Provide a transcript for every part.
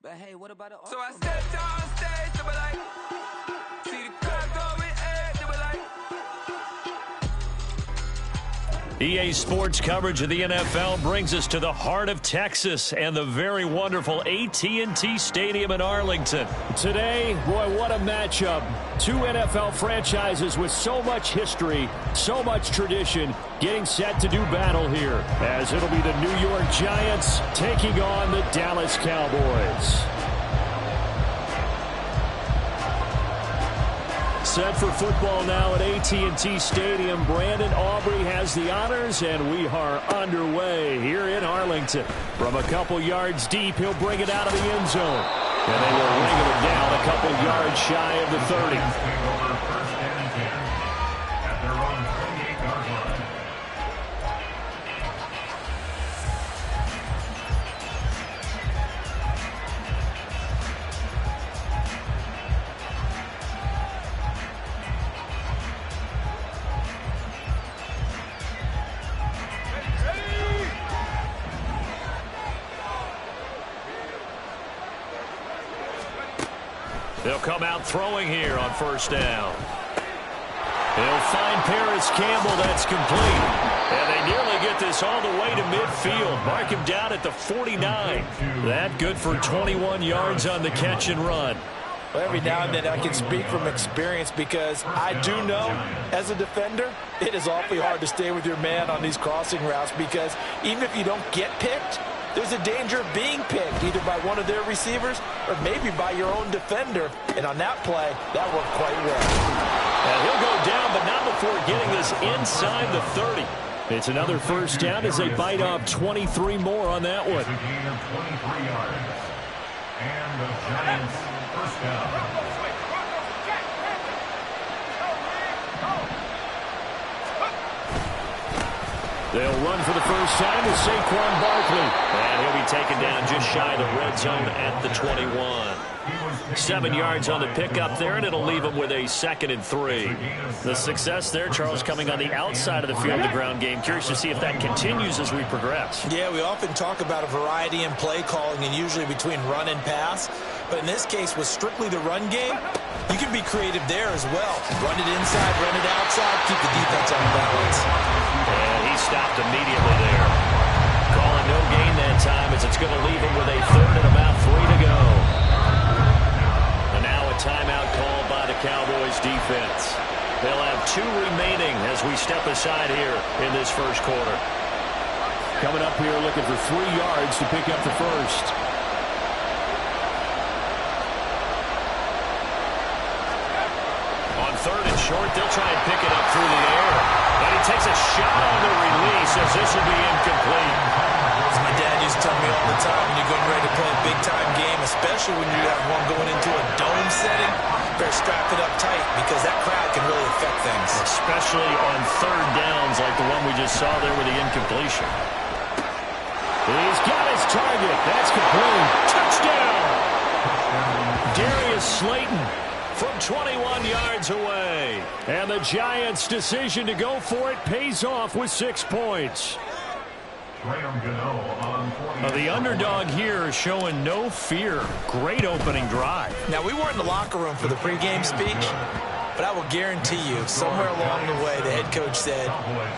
But hey, what about it? So I stepped on stage, they were like, see the crowd going egg, they were like. EA Sports coverage of the NFL brings us to the heart of Texas and the very wonderful AT&T Stadium in Arlington. Today, boy, what a matchup. Two NFL franchises with so much history, so much tradition, getting set to do battle here, as it'll be the New York Giants taking on the Dallas Cowboys. Set for football now at AT&T Stadium. Brandon Aubrey has the honors, and we are underway here in Arlington. From a couple yards deep, he'll bring it out of the end zone. And they will ring him down a couple yards shy of the 30. They'll come out throwing here on first down. They'll find Paris Campbell. That's complete. And they nearly get this all the way to midfield. Mark him down at the 49. That good for 21 yards on the catch and run. Well, every now and then I can speak from experience because I do know, as a defender, it is awfully hard to stay with your man on these crossing routes because even if you don't get picked, there's a danger of being picked either by one of their receivers or maybe by your own defender. And on that play, that worked quite well. And he'll go down, but not before getting this inside the 30. It's another first down as they bite off 23 more on that one. It's a gain of 23 yards. And the Giants first down. They'll run for the first time with Saquon Barkley. And he'll be taken down just shy of the red zone at the 21. 7 yards on the pickup there, and it'll leave him with a 2nd and 3. The success there, Charles, coming on the outside of the field, the ground game. Curious to see if that continues as we progress. Yeah, we often talk about a variety in play calling and usually between run and pass. But in this case, with strictly the run game, you can be creative there as well. Run it inside, run it outside, keep the defense on balance. And he stopped immediately there. Calling no gain that time as it's going to leave him with a 3rd and about 3 to go. And now a timeout called by the Cowboys defense. They'll have 2 remaining as we step aside here in this first quarter. Coming up here looking for 3 yards to pick up the first. On 3rd and short, they'll try and pick it up through the air. And he takes a shot on the release as this will be incomplete. As my dad used to tell me all the time, when you're getting ready to play a big-time game, especially when you have one going into a dome setting, better strap it up tight because that crowd can really affect things. Especially on 3rd downs like the one we just saw there with the incompletion. He's got his target. That's complete. Touchdown! Darius Slayton from 21 yards away. And the Giants' decision to go for it pays off with 6 points. The underdog here is showing no fear. Great opening drive. Now, we weren't in the locker room for the pregame speech, but I will guarantee you, somewhere along the way, the head coach said,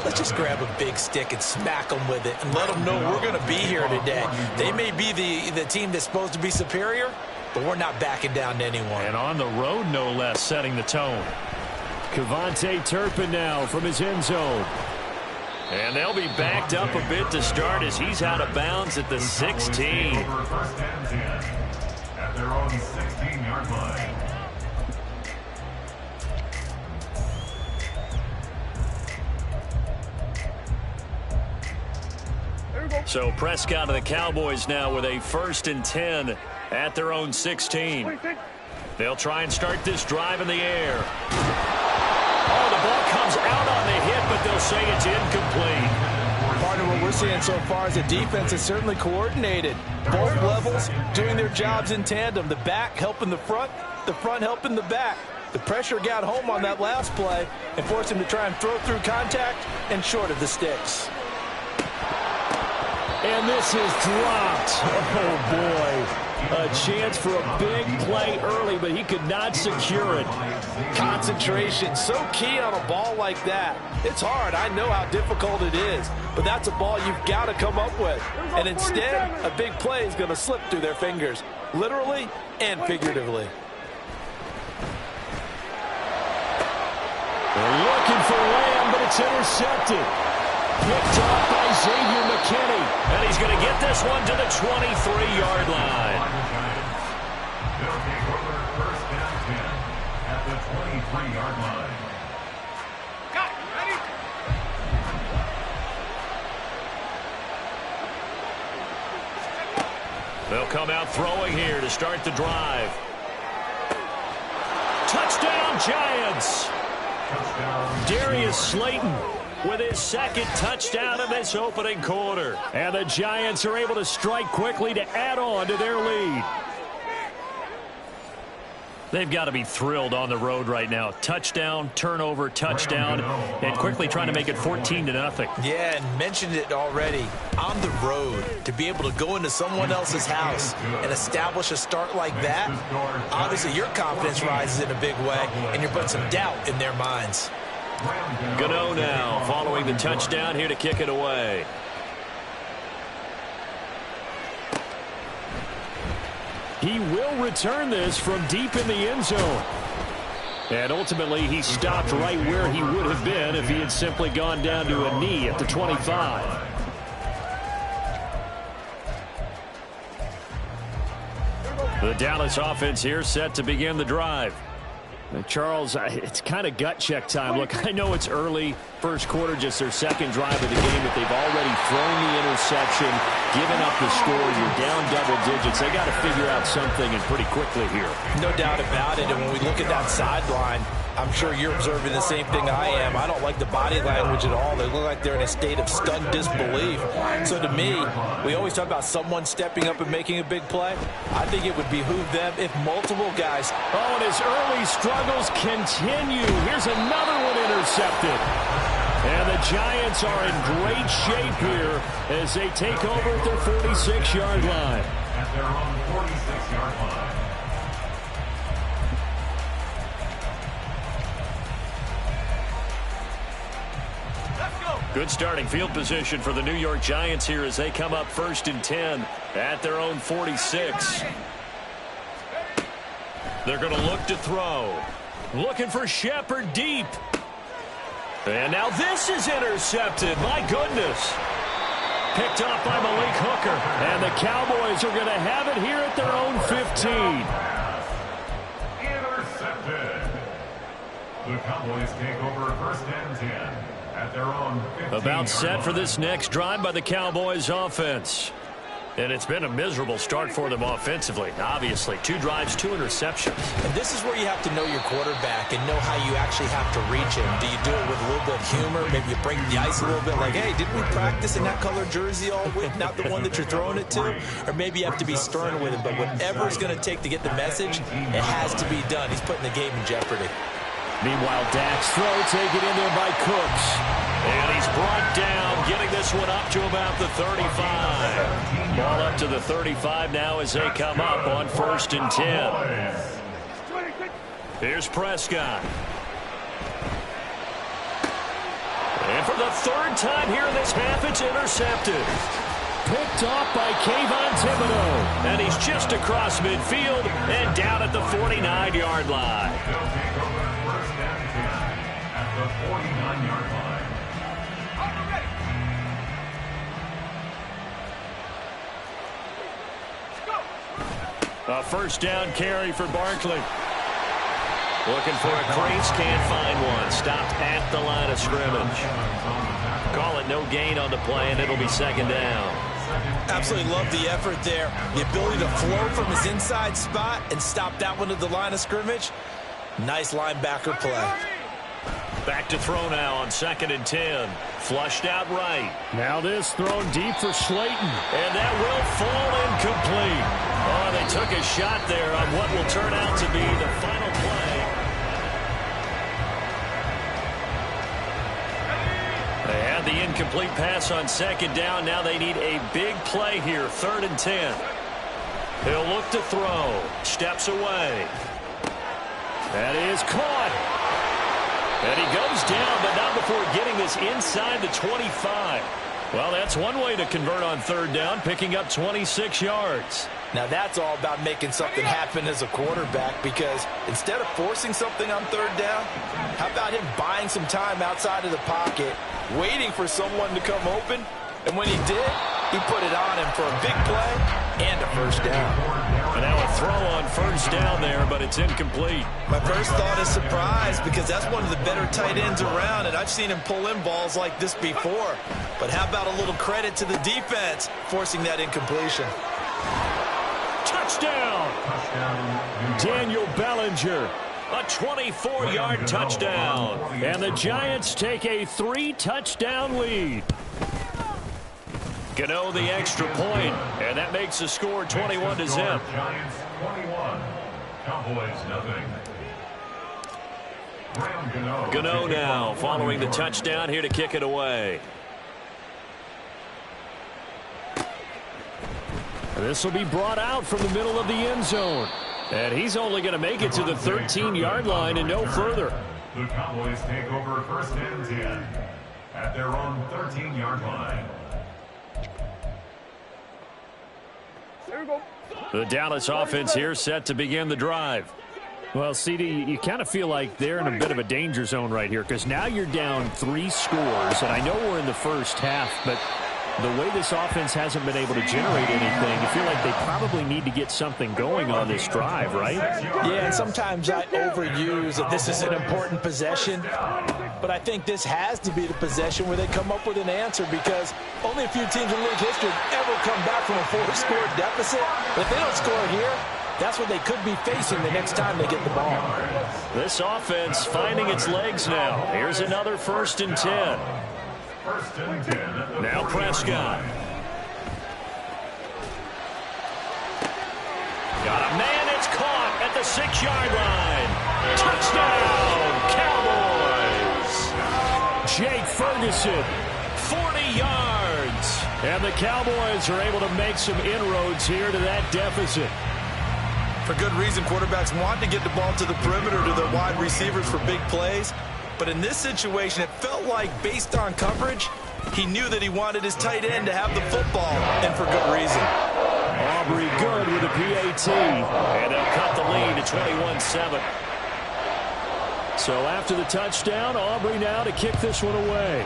let's just grab a big stick and smack them with it and let them know we're going to be here today. They may be the team that's supposed to be superior, but we're not backing down to anyone. And on the road, no less, setting the tone. Kevontae Turpin now from his end zone. And they'll be backed up a bit to start as he's out of bounds at the 16. At their own 16-yard line. So Prescott and the Cowboys now with a 1st and 10 at their own 16. They'll try and start this drive in the air. Oh, the ball comes out on the hit, but they'll say it's incomplete. Part of what we're seeing so far is the defense is certainly coordinated. Both levels doing their jobs in tandem. The back helping the front helping the back. The pressure got home on that last play and forced him to try and throw through contact and short of the sticks. And this is dropped. Oh, boy. a chance for a big play early, but he could not secure it. Concentration, so key on a ball like that. It's hard. I know how difficult it is, but that's a ball you've got to come up with. And instead, a big play is going to slip through their fingers, literally and figuratively. They're looking for Lamb, but it's intercepted. Picked off by Xavier McKinney. And he's going to get this one to the 23-yard line. They'll take over first down 10 at the 23-yard line. Got it. Ready? They'll come out throwing here to start the drive. Touchdown, Giants. Touchdown. Darius Slayton with his second touchdown in this opening quarter. And the Giants are able to strike quickly to add on to their lead. They've got to be thrilled on the road right now. Touchdown, turnover, touchdown, and quickly trying to make it 14-0. Yeah, and mentioned it already. On the road, to be able to go into someone else's house and establish a start like that, obviously your confidence rises in a big way, and you're putting some doubt in their minds. Gano now following the touchdown here to kick it away. He will return this from deep in the end zone. And ultimately, he stopped right where he would have been if he had simply gone down to a knee at the 25. The Dallas offense here set to begin the drive. Now, Charles, it's kind of gut check time. Look, I know it's early, first quarter, just their second drive of the game, but they've already thrown the interception, given up the score. You're down double digits. They got to figure out something, and pretty quickly here. No doubt about it. And when we look at that sideline, I'm sure you're observing the same thing I am. I don't like the body language at all. They look like they're in a state of stunned disbelief. So to me, we always talk about someone stepping up and making a big play. I think it would behoove them if multiple guys. Oh, and his early struggles continue. Here's another one intercepted. And the Giants are in great shape here as they take over at their 46-yard line. At their own 46-yard line. Good starting field position for the New York Giants here as they come up 1st and 10 at their own 46. They're going to look to throw. Looking for Shepard deep. And now this is intercepted. My goodness. Picked off by Malik Hooker. And the Cowboys are going to have it here at their own 15. Intercepted. The Cowboys take over 1st and 10. At their own 15-yard About set for line. this next drive by the Cowboys offense. And it's been a miserable start for them offensively. Obviously, 2 drives, 2 interceptions. And this is where you have to know your quarterback and know how you actually have to reach him. Do you do it with a little bit of humor? Maybe you break the ice a little bit like, hey, didn't we practice in that color jersey all week? Not the one that you're throwing it to? Or maybe you have to be stern with him. But whatever it's going to take to get the message, it has to be done. He's putting the game in jeopardy. Meanwhile, Dak's throw taken in there by Cooks. And he's brought down, getting this one up to about the 35. Ball up to the 35 now as they come up on 1st and 10. Here's Prescott. And for the 3rd time here in this half, it's intercepted. Picked off by Kayvon Thibodeau. And he's just across midfield and down at the 49-yard line. They'll take over 1st and 10 at the 49-yard line. A 1st down carry for Barkley. Looking for a crease, can't find one. Stopped at the line of scrimmage. Call it no gain on the play, and it'll be 2nd down. Absolutely love the effort there. The ability to flow from his inside spot and stop that one at the line of scrimmage. Nice linebacker play. Back to throw now on 2nd and 10. Flushed out right. Now this thrown deep for Slayton. And that will fall incomplete. Oh, they took a shot there on what will turn out to be the final play. They had the incomplete pass on 2nd down. Now they need a big play here. 3rd and 10. He'll look to throw. Steps away. That is caught. And he goes down, but not before getting this inside the 25. Well, that's one way to convert on third down, picking up 26 yards. Now that's all about making something happen as a quarterback, because instead of forcing something on third down, how about him buying some time outside of the pocket, waiting for someone to come open, and when he did, he put it on him for a big play and a first down. And now a throw on first down there, but it's incomplete. My first thought is surprise, because that's one of the better tight ends around, and I've seen him pull in balls like this before. But how about a little credit to the defense forcing that incompletion? Touchdown! Daniel Bellinger, a 24-yard touchdown. And the Giants take a 3-touchdown lead. Gano the extra point, and that makes the score 21-0. Giants 21, Cowboys nothing. Gano now following the touchdown here to kick it away. This will be brought out from the middle of the end zone. And he's only going to make it to the 13-yard line and no further. The Cowboys take over first and 10 at their own 13-yard line. The Dallas offense here set to begin the drive. Well, CD, you kind of feel like they're in a bit of a danger zone right here, because now you're down 3 scores, and I know we're in the first half, but the way this offense hasn't been able to generate anything, you feel like they probably need to get something going on this drive, right? Yeah, and sometimes I overuse that this is an important possession, but I think this has to be the possession where they come up with an answer, because only a few teams in league history have ever come back from a 4-score deficit. But if they don't score here, that's what they could be facing the next time they get the ball. This offense finding its legs now. Here's another 1st and 10. First and 10. Now Prescott. Got a man, it's caught at the 6-yard line. Touchdown, Cowboys. Jake Ferguson, 40 yards. And the Cowboys are able to make some inroads here to that deficit. For good reason, quarterbacks want to get the ball to the perimeter to their wide receivers for big plays. But in this situation, it felt like, based on coverage, he knew that he wanted his tight end to have the football, and for good reason. Aubrey good with a PAT. And they'll cut the lead to 21-7. So after the touchdown, Aubrey now to kick this one away.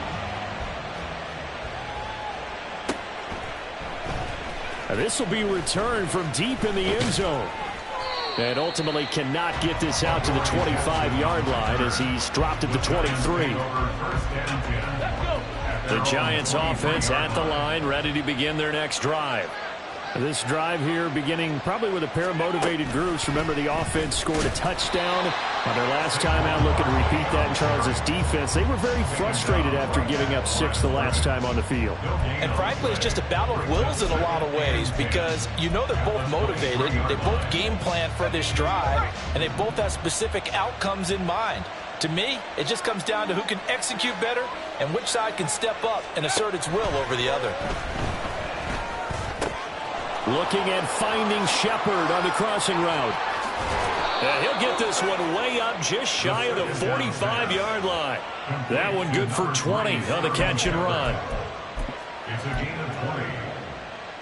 And this will be returned from deep in the end zone. And ultimately cannot get this out to the 25-yard line as he's dropped at the 23. The Giants offense at the line, ready to begin their next drive. This drive here beginning probably with a pair of motivated groups. Remember, the offense scored a touchdown on their last time out, looking to repeat that in Charles' defense. They were very frustrated after giving up 6 the last time on the field. And frankly, it's just a battle of wills in a lot of ways, because you know they're both motivated, they both game plan for this drive, and they both have specific outcomes in mind. To me, it just comes down to who can execute better and which side can step up and assert its will over the other. Looking at finding Shepard on the crossing route. And he'll get this one way up just shy of the 45-yard line. That one good for 20 on the catch and run. It's a gain of 20.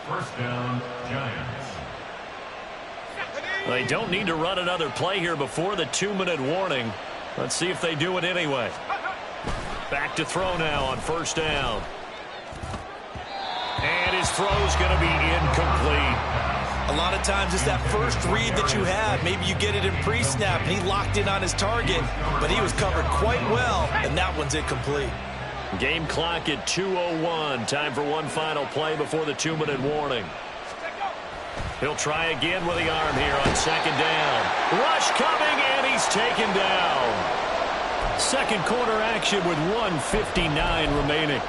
First down, Giants. They don't need to run another play here before the 2-minute warning. Let's see if they do it anyway. Back to throw now on first down. And his throw's going to be incomplete. A lot of times it's that first read that you have. Maybe you get it in pre-snap, and he locked in on his target, but he was covered quite well, and that one's incomplete. Game clock at 2:01. Time for one final play before the 2-minute warning. He'll try again with the arm here on second down. Rush coming, and he's taken down. Second quarter action with 1:59 remaining.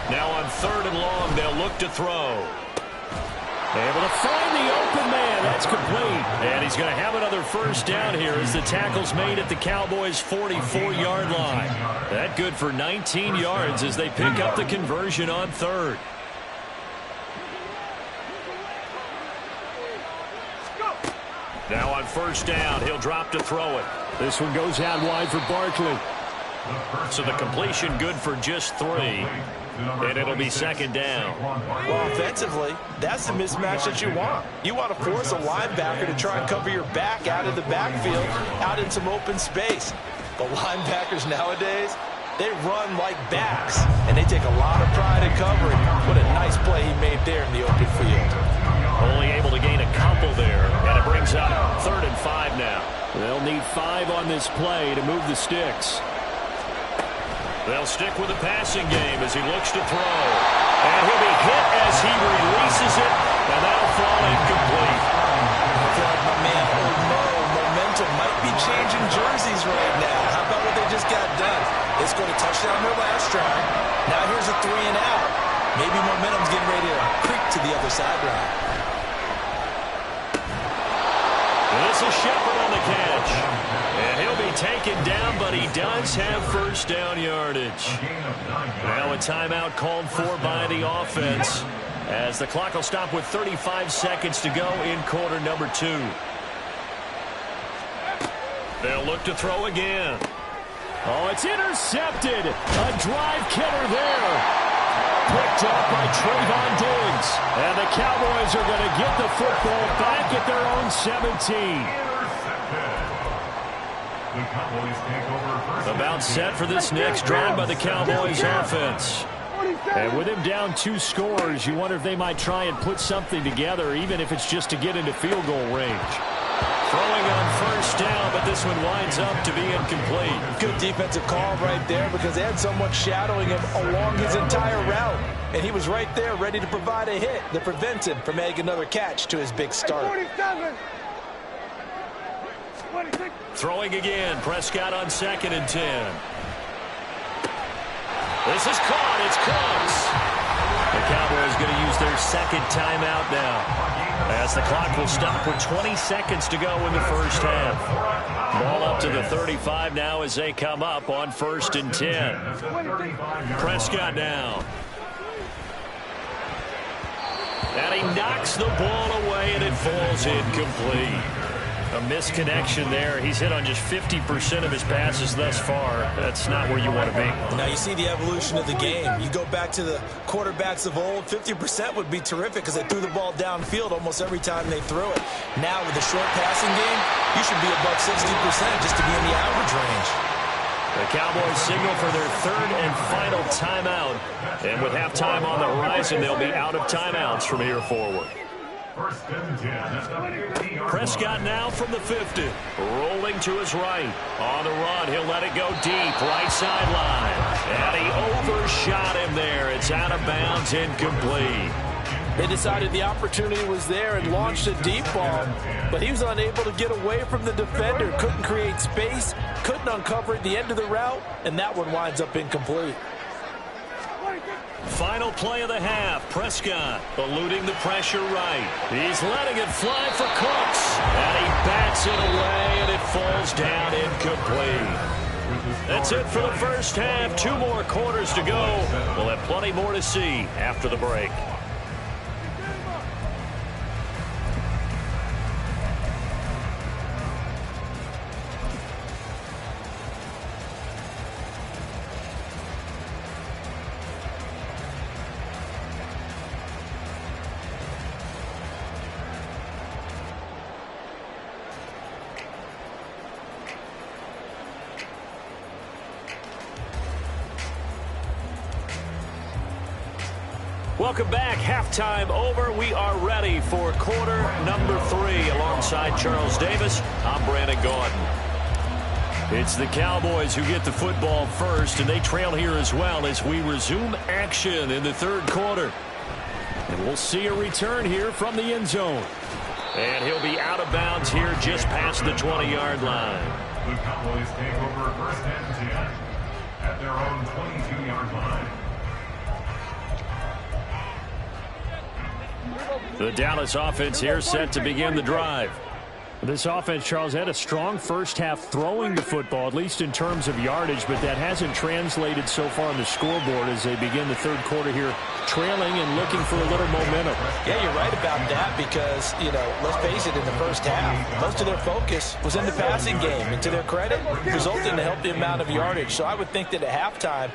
Now on 3rd and long, they'll look to throw. Able to find the open man. That's complete. And he's going to have another first down here as the tackle's made at the Cowboys' 44-yard line. That good for 19 yards as they pick up the conversion on third. Now on first down, he'll drop to throw it. This one goes out wide for Barkley. So the completion good for just 3. And it'll be second down. Well, offensively, that's the mismatch that you want. You want to force a linebacker to try and cover your back out of the backfield, out in some open space. But linebackers nowadays, they run like backs, and they take a lot of pride in covering. What a nice play he made there in the open field. Only able to gain a couple there, and it brings up 3rd and 5 now. They'll need 5 on this play to move the sticks. They'll stick with the passing game as he looks to throw. And he'll be hit as he releases it, and that'll fall incomplete. I feel like my man, momentum might be changing jerseys right now. How about what they just got done? They scored a touchdown their last drive. Now here's a 3 and out. Maybe momentum's getting ready to creep to the other sideline. This is Shepard on the catch. And he'll be taken down, but he does have first down yardage. Now a timeout called for by the offense as the clock will stop with 35 seconds to go in quarter number 2. They'll look to throw again. Oh, it's intercepted. A drive killer there. Picked up by Trayvon Diggs. And the Cowboys are going to get the football back at their own 17. About set for this next drive by the Cowboys offense. And with him down 2 scores, you wonder if they might try and put something together, even if it's just to get into field goal range. Throwing on first down, but this one winds up to be incomplete. Good defensive call right there because they had someone shadowing him along his entire route. And he was right there ready to provide a hit that prevents him from making another catch to his big start. Throwing again, Prescott on 2nd and 10. This is caught, it's close. The Cowboys going to use their 2nd timeout now, as the clock will stop with 20 seconds to go in the first half. Ball up to the 35 now as they come up on 1st and 10. Prescott now. And he knocks the ball away, and it falls incomplete. A misconnection there. He's hit on just 50% of his passes thus far. That's not where you want to be. Now you see the evolution of the game. You go back to the quarterbacks of old, 50% would be terrific because they threw the ball downfield almost every time they threw it. Now with the short passing game, you should be above 60% just to be in the average range. The Cowboys signal for their 3rd and final timeout. And with halftime on the horizon, they'll be out of timeouts from here forward. Prescott now from the 50. Rolling to his right. On the run, he'll let it go deep. Right sideline. And he overshot him there. It's out of bounds, incomplete. They decided the opportunity was there and launched a deep ball, but he was unable to get away from the defender. Couldn't create space, couldn't uncover at the end of the route, and that one winds up incomplete. Final play of the half. Prescott eluding the pressure right. He's letting it fly for Cooks. And he bats it away, and it falls down incomplete. That's it for the first half. 2 more quarters to go. We'll have plenty more to see after the break. Welcome back. Halftime over. We are ready for quarter number 3. Alongside Charles Davis, I'm Brandon Gordon. It's the Cowboys who get the football first, and they trail here as well as we resume action in the 3rd quarter. And we'll see a return here from the end zone. And he'll be out of bounds here just past the 20-yard line. The Cowboys take over 1st and 10 at their own 22-yard line. The Dallas offense here set to begin the drive. This offense, Charles, had a strong first half throwing the football, at least in terms of yardage, but that hasn't translated so far on the scoreboard as they begin the third quarter here, trailing and looking for a little momentum. Yeah, you're right about that because, let's face it, in the first half, most of their focus was in the passing game. And to their credit, resulted in a healthy amount of yardage. So I would think that at halftime,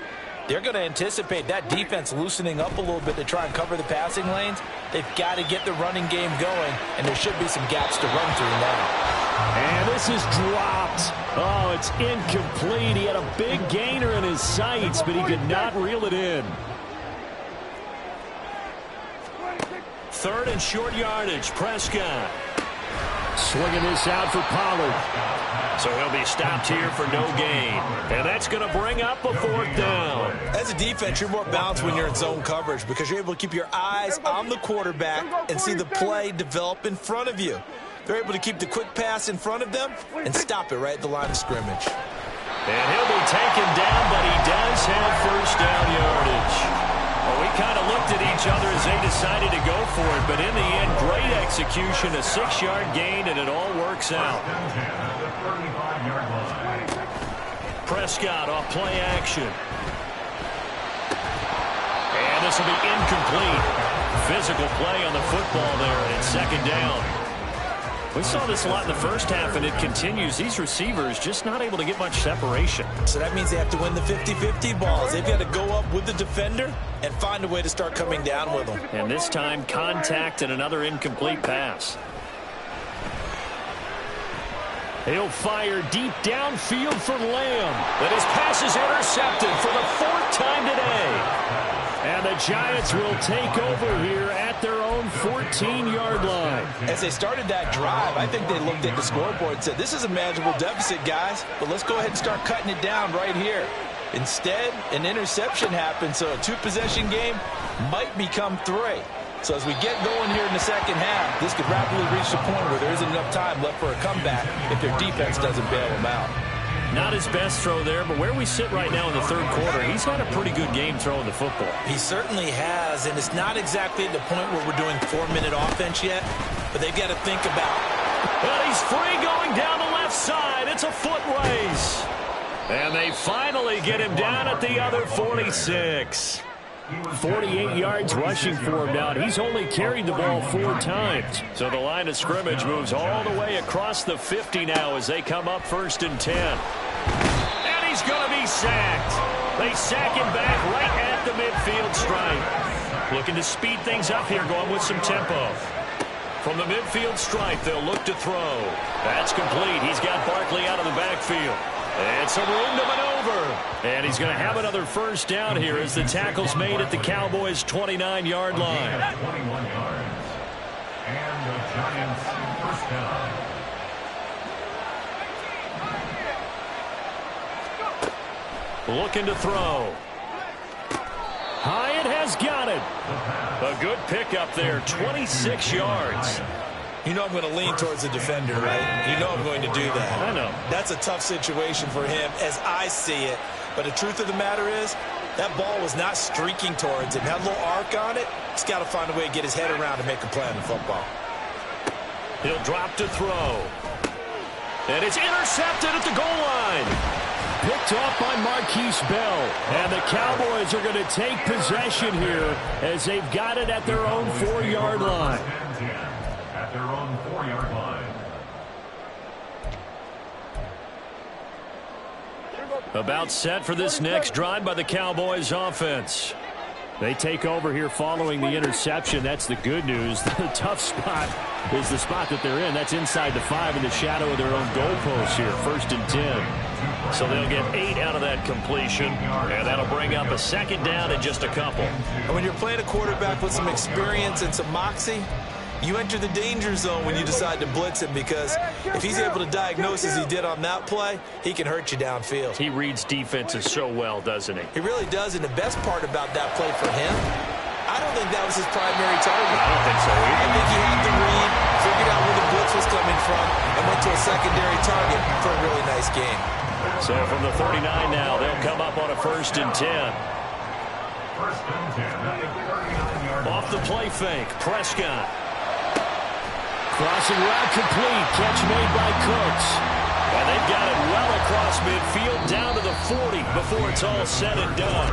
they're going to anticipate that defense loosening up a little bit to try and cover the passing lanes. They've got to get the running game going, and there should be some gaps to run through now. And this is dropped. Oh, it's incomplete. He had a big gainer in his sights, but he could not reel it in. Third and short yardage. Prescott swinging this out for Pollard. So he'll be stopped here for no gain. And that's going to bring up a fourth down. As a defense, you're more balanced when you're in zone coverage because you're able to keep your eyes on the quarterback and see the play develop in front of you. They're able to keep the quick pass in front of them and stop it right at the line of scrimmage. And he'll be taken down, but he does have first down yardage. Well, we kind of looked at each other as they decided to go for it, but in the end, great execution, a 6-yard gain, and it all works out. Prescott off play action. And this will be incomplete. Physical play on the football there, and it's second down. We saw this a lot in the first half, and it continues. These receivers just not able to get much separation. So that means they have to win the 50-50 balls. They've got to go up with the defender and find a way to start coming down with them. And this time, contact and another incomplete pass. He'll fire deep downfield for Lamb. But his pass is intercepted for the 4th time today. And the Giants will take over here at their own 14-yard line. As they started that drive, I think they looked at the scoreboard and said, this is a manageable deficit, guys, but let's go ahead and start cutting it down right here. Instead, an interception happened, so a 2-possession game might become 3. So as we get going here in the second half, this could rapidly reach the point where there isn't enough time left for a comeback if their defense doesn't bail them out. Not his best throw there, but where we sit right now in the third quarter, he's had a pretty good game throwing the football. He certainly has, and it's not exactly at the point where we're doing 4-minute offense yet, but they've got to think about it. Well, he's free going down the left side. It's a foot race. And they finally get him down at the other 46. 48 yards rushing for him now, and he's only carried the ball 4 times. So the line of scrimmage moves all the way across the 50 now as they come up 1st and 10. And he's going to be sacked. They sack him back right at the midfield stripe. Looking to speed things up here, going with some tempo. From the midfield stripe, they'll look to throw. That's complete. He's got Barkley out of the backfield. And some room to maneuver. And he's going to have another first down here as the tackle's made at the Cowboys' 29-yard line. 21 yards. And the Giants first down. Looking to throw. Hyatt has got it. A good pickup there, 26 yards. You know I'm going to lean towards the defender, right? You know I'm going to do that. I know. That's a tough situation for him as I see it. But the truth of the matter is, that ball was not streaking towards him. Had a little arc on it. He's got to find a way to get his head around and make a play on the football. He'll drop to throw. And it's intercepted at the goal line. Picked off by Marquise Bell. And the Cowboys are going to take possession here as they've got it at their own 4-yard line. At their own 4-yard line. About set for this next drive by the Cowboys offense. They take over here following the interception. That's the good news. The tough spot is the spot that they're in. That's inside the 5 in the shadow of their own goalpost here. 1st and 10. So they'll get 8 out of that completion, and that'll bring up a second down in just a couple. And when you're playing a quarterback with some experience and some moxie, you enter the danger zone when you decide to blitz him, because if he's able to diagnose as he did on that play, he can hurt you downfield. He reads defenses so well, doesn't he? He really does, and the best part about that play for him, I don't think that was his primary target. I don't think so either. I think he had the read, figured out where the blitz was coming from, and went to a secondary target for a really nice game. So from the 39 now, they'll come up on a 1st and 10. 1st and 10 at the 39-yard line. Off the play fake, Prescott. Crossing route complete. Catch made by Cooks. And they've got it well across midfield down to the 40 before it's all said and done.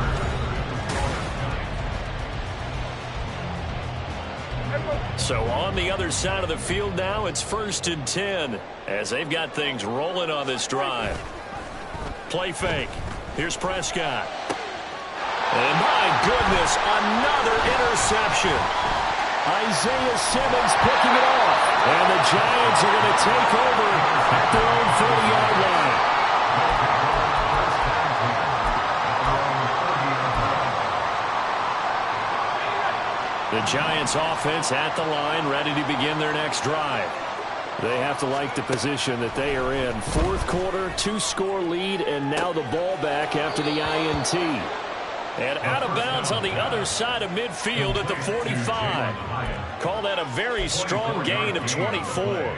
So on the other side of the field now, it's 1st and 10 as they've got things rolling on this drive. Play fake. Here's Prescott. And my goodness, another interception. Isaiah Simmons picking it off. And the Giants are going to take over at their own 40-yard line. The Giants offense at the line, ready to begin their next drive. They have to like the position that they are in. 4th quarter, 2-score lead, and now the ball back after the INT. And out of bounds on the other side of midfield at the 45. Call that a very strong gain of 24.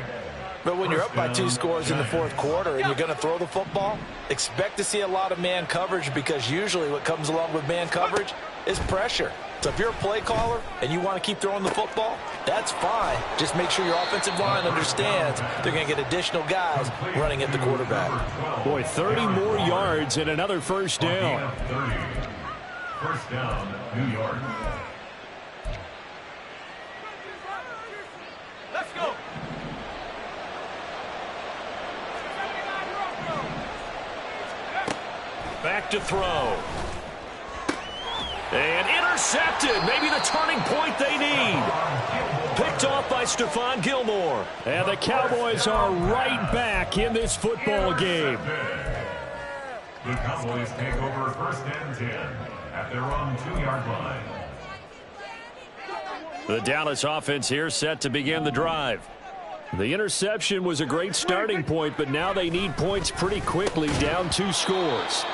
But when you're up by 2 scores in the 4th quarter and you're going to throw the football, expect to see a lot of man coverage, because usually what comes along with man coverage is pressure. So if you're a play caller and you want to keep throwing the football, that's fine. Just make sure your offensive line understands they're going to get additional guys running at the quarterback. Boy, 30 more yards and another first down. First down, New York. Let's go. Back to throw. And intercepted. Maybe the turning point they need. Picked off by Stephon Gilmore. And the Cowboys are right back in this football game. The Cowboys take over 1st and 10 at their own 2-yard line. The Dallas offense here set to begin the drive. The interception was a great starting point, but now they need points pretty quickly, down 2 scores.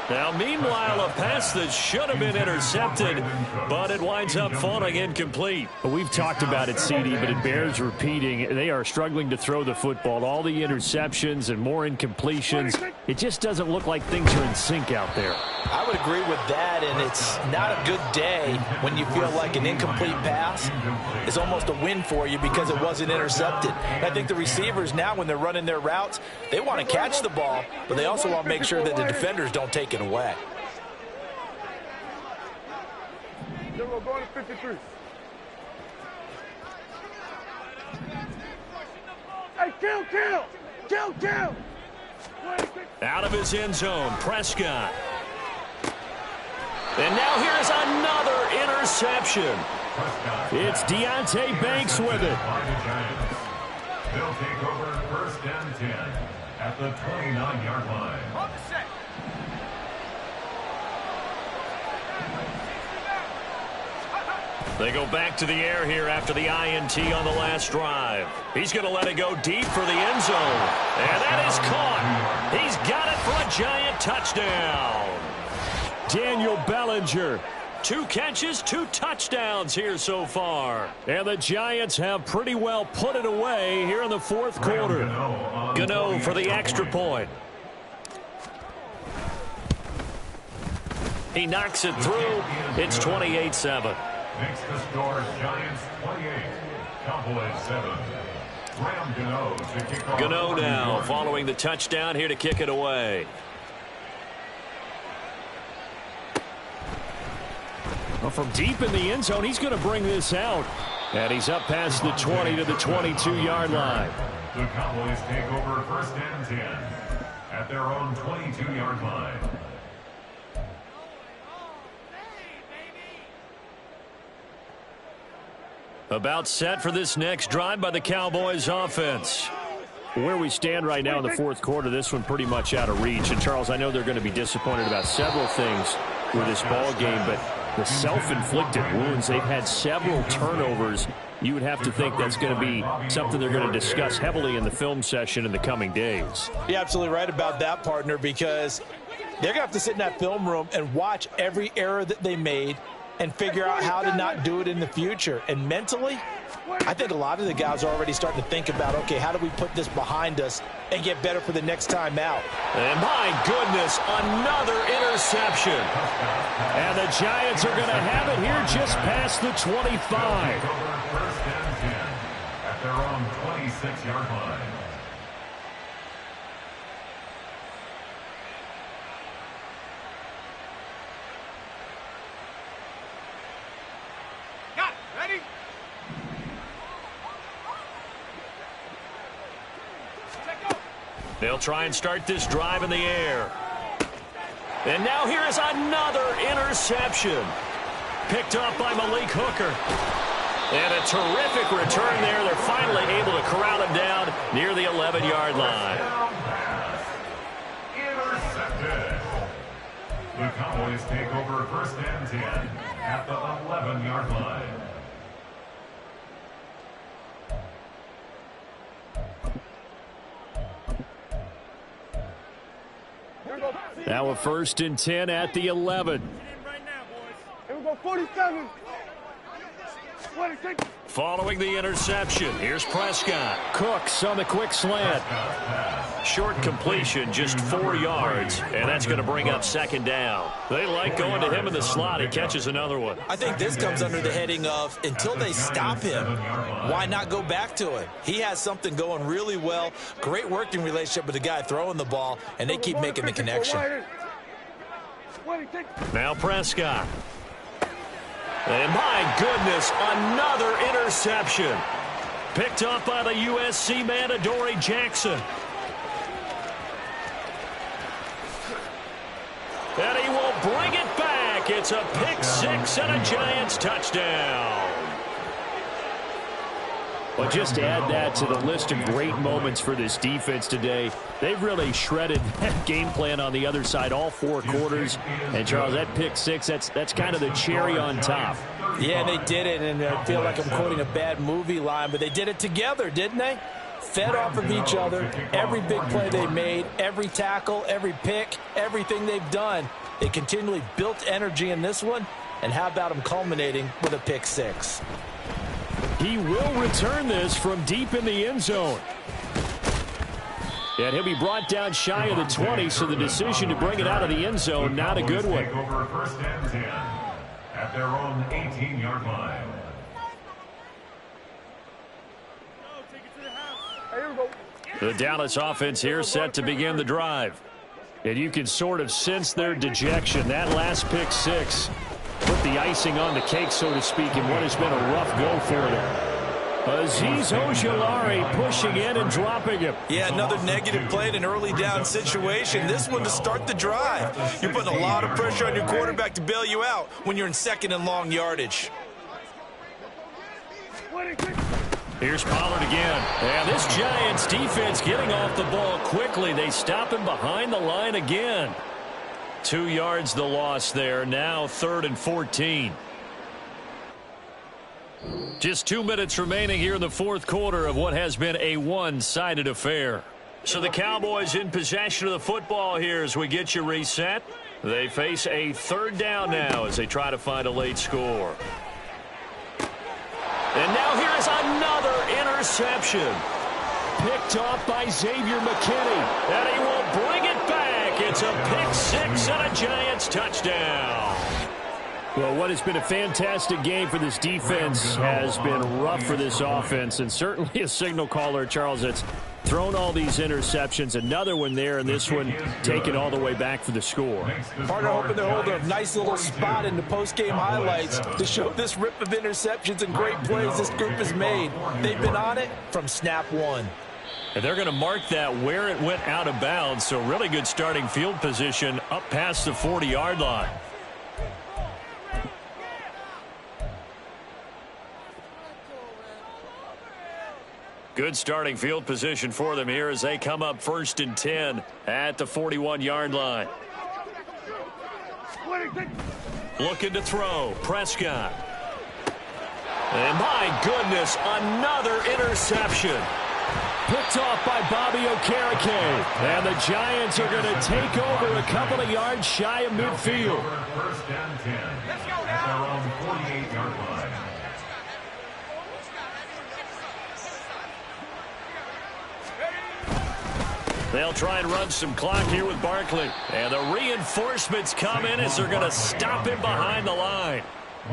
Now, meanwhile, a pass that should have been intercepted, but it winds up falling incomplete. We've talked about it, CD, but it bears repeating. They are struggling to throw the football. All the interceptions and more incompletions. It just doesn't look like things are in sync out there. I would agree with that, and it's not a good day when you feel like an incomplete pass is almost a win for you because it wasn't intercepted. And I think the receivers now, when they're running their routes, they want to catch the ball, but they also want to make sure that the defenders don't take it away. Going to 53. Hey, kill! Out of his end zone, Prescott. And now here's another interception. It's Deonte Banks with it. They'll take over 1st and 10 at the 29-yard line. They go back to the air here after the INT on the last drive. He's going to let it go deep for the end zone. And that is caught. He's got it for a Giant touchdown. Daniel Bellinger. 2 catches, 2 touchdowns here so far. And the Giants have pretty well put it away here in the 4th quarter. Gano for the extra point. He knocks it through. It's 28-7. Makes the score Giants 28, Cowboys 7. Graham Gano to kick off. Gano now following the touchdown here to kick it away. Well, from deep in the end zone, he's going to bring this out. And he's up past the 20 to the 22-yard line. The Cowboys take over 1st and 10 at their own 22-yard line. About set for this next drive by the Cowboys offense. Where we stand right now in the 4th quarter, this one pretty much out of reach. And, Charles, I know they're going to be disappointed about several things with this ball game, but the self-inflicted wounds, they've had several turnovers. You would have to think that's going to be something they're going to discuss heavily in the film session in the coming days. You're absolutely right about that, partner, because they're going to have to sit in that film room and watch every error that they made and figure out how to not do it in the future. And mentally, I think a lot of the guys are already starting to think about, okay, how do we put this behind us and get better for the next time out? And my goodness, another interception. And the Giants are going to have it here just past the 25. First and 10 at their own 6-yard line. They'll try and start this drive in the air. And now here is another interception. Picked up by Malik Hooker. And a terrific return there. They're finally able to corral him down near the 11-yard line. Intercepted. The Cowboys take over 1st and 10 at the 11-yard line. Now a 1st and 10 at the 11. Here we go, 47. Following the interception, here's Prescott. Cooks on the quick slant. Short completion, just 4 yards, and that's going to bring up 2nd down. They like going to him in the slot. He catches another one. I think this comes under the heading of until they stop him, why not go back to him? He has something going really well, great working relationship with the guy throwing the ball, and they keep making the connection. Now Prescott. And my goodness, another interception. Picked up by the USC man, Adoree Jackson. And he will bring it back. It's a pick 6 and a Giants touchdown. Well, just to add that to the list of great moments for this defense today, they've really shredded that game plan on the other side all 4 quarters. And, Charles, that pick 6, that's kind of the cherry on top. Yeah, they did it, and I feel like I'm quoting a bad movie line, but they did it together, didn't they? Fed off of each other, every big play they made, every tackle, every pick, everything they've done. They continually built energy in this one, and how about them culminating with a pick 6? He will return this from deep in the end zone. And he'll be brought down shy of the 20, so the decision to bring it out of the end zone, not a good one. Over 1st and 10 at their own 18-yard line. The Dallas offense here set to begin the drive. And you can sort of sense their dejection. That last pick 6 put the icing on the cake, so to speak, in what has been a rough go for them. Azeez Ojulari pushing in and dropping him. Yeah, another negative play in an early down situation. This one to start the drive. You're putting a lot of pressure on your quarterback to bail you out when you're in 2nd and long yardage. Here's Pollard again. And this Giants defense getting off the ball quickly. They stop him behind the line again. 2 yards the loss there. Now 3rd and 14. Just 2 minutes remaining here in the 4th quarter of what has been a one-sided affair. So the Cowboys in possession of the football here as we get you reset. They face a 3rd down now as they try to find a late score. And now here is another interception. Picked off by Xavier McKinney. And he will bring it back. It's a pick 6 and a Giants touchdown. Well, what has been a fantastic game for this defense has been rough for this offense, and certainly a signal caller, Charles, that's thrown all these interceptions. Another one there, and this one taken all the way back for the score. Partner hoping to hold a nice little spot in the post-game highlights to show this rip of interceptions and great plays this group has made. They've been on it from snap 1. And they're going to mark that where it went out of bounds, so really good starting field position up past the 40-yard line. Good starting field position for them here as they come up 1st and 10 at the 41-yard line. Looking to throw. Prescott. And my goodness, another interception. Picked off by Bobby Okereke. And the Giants are going to take over a couple of yards shy of midfield. 1st and 10 at their own 48-yard line. They'll try and run some clock here with Barkley. And the reinforcements come in as they're going to stop him behind the line.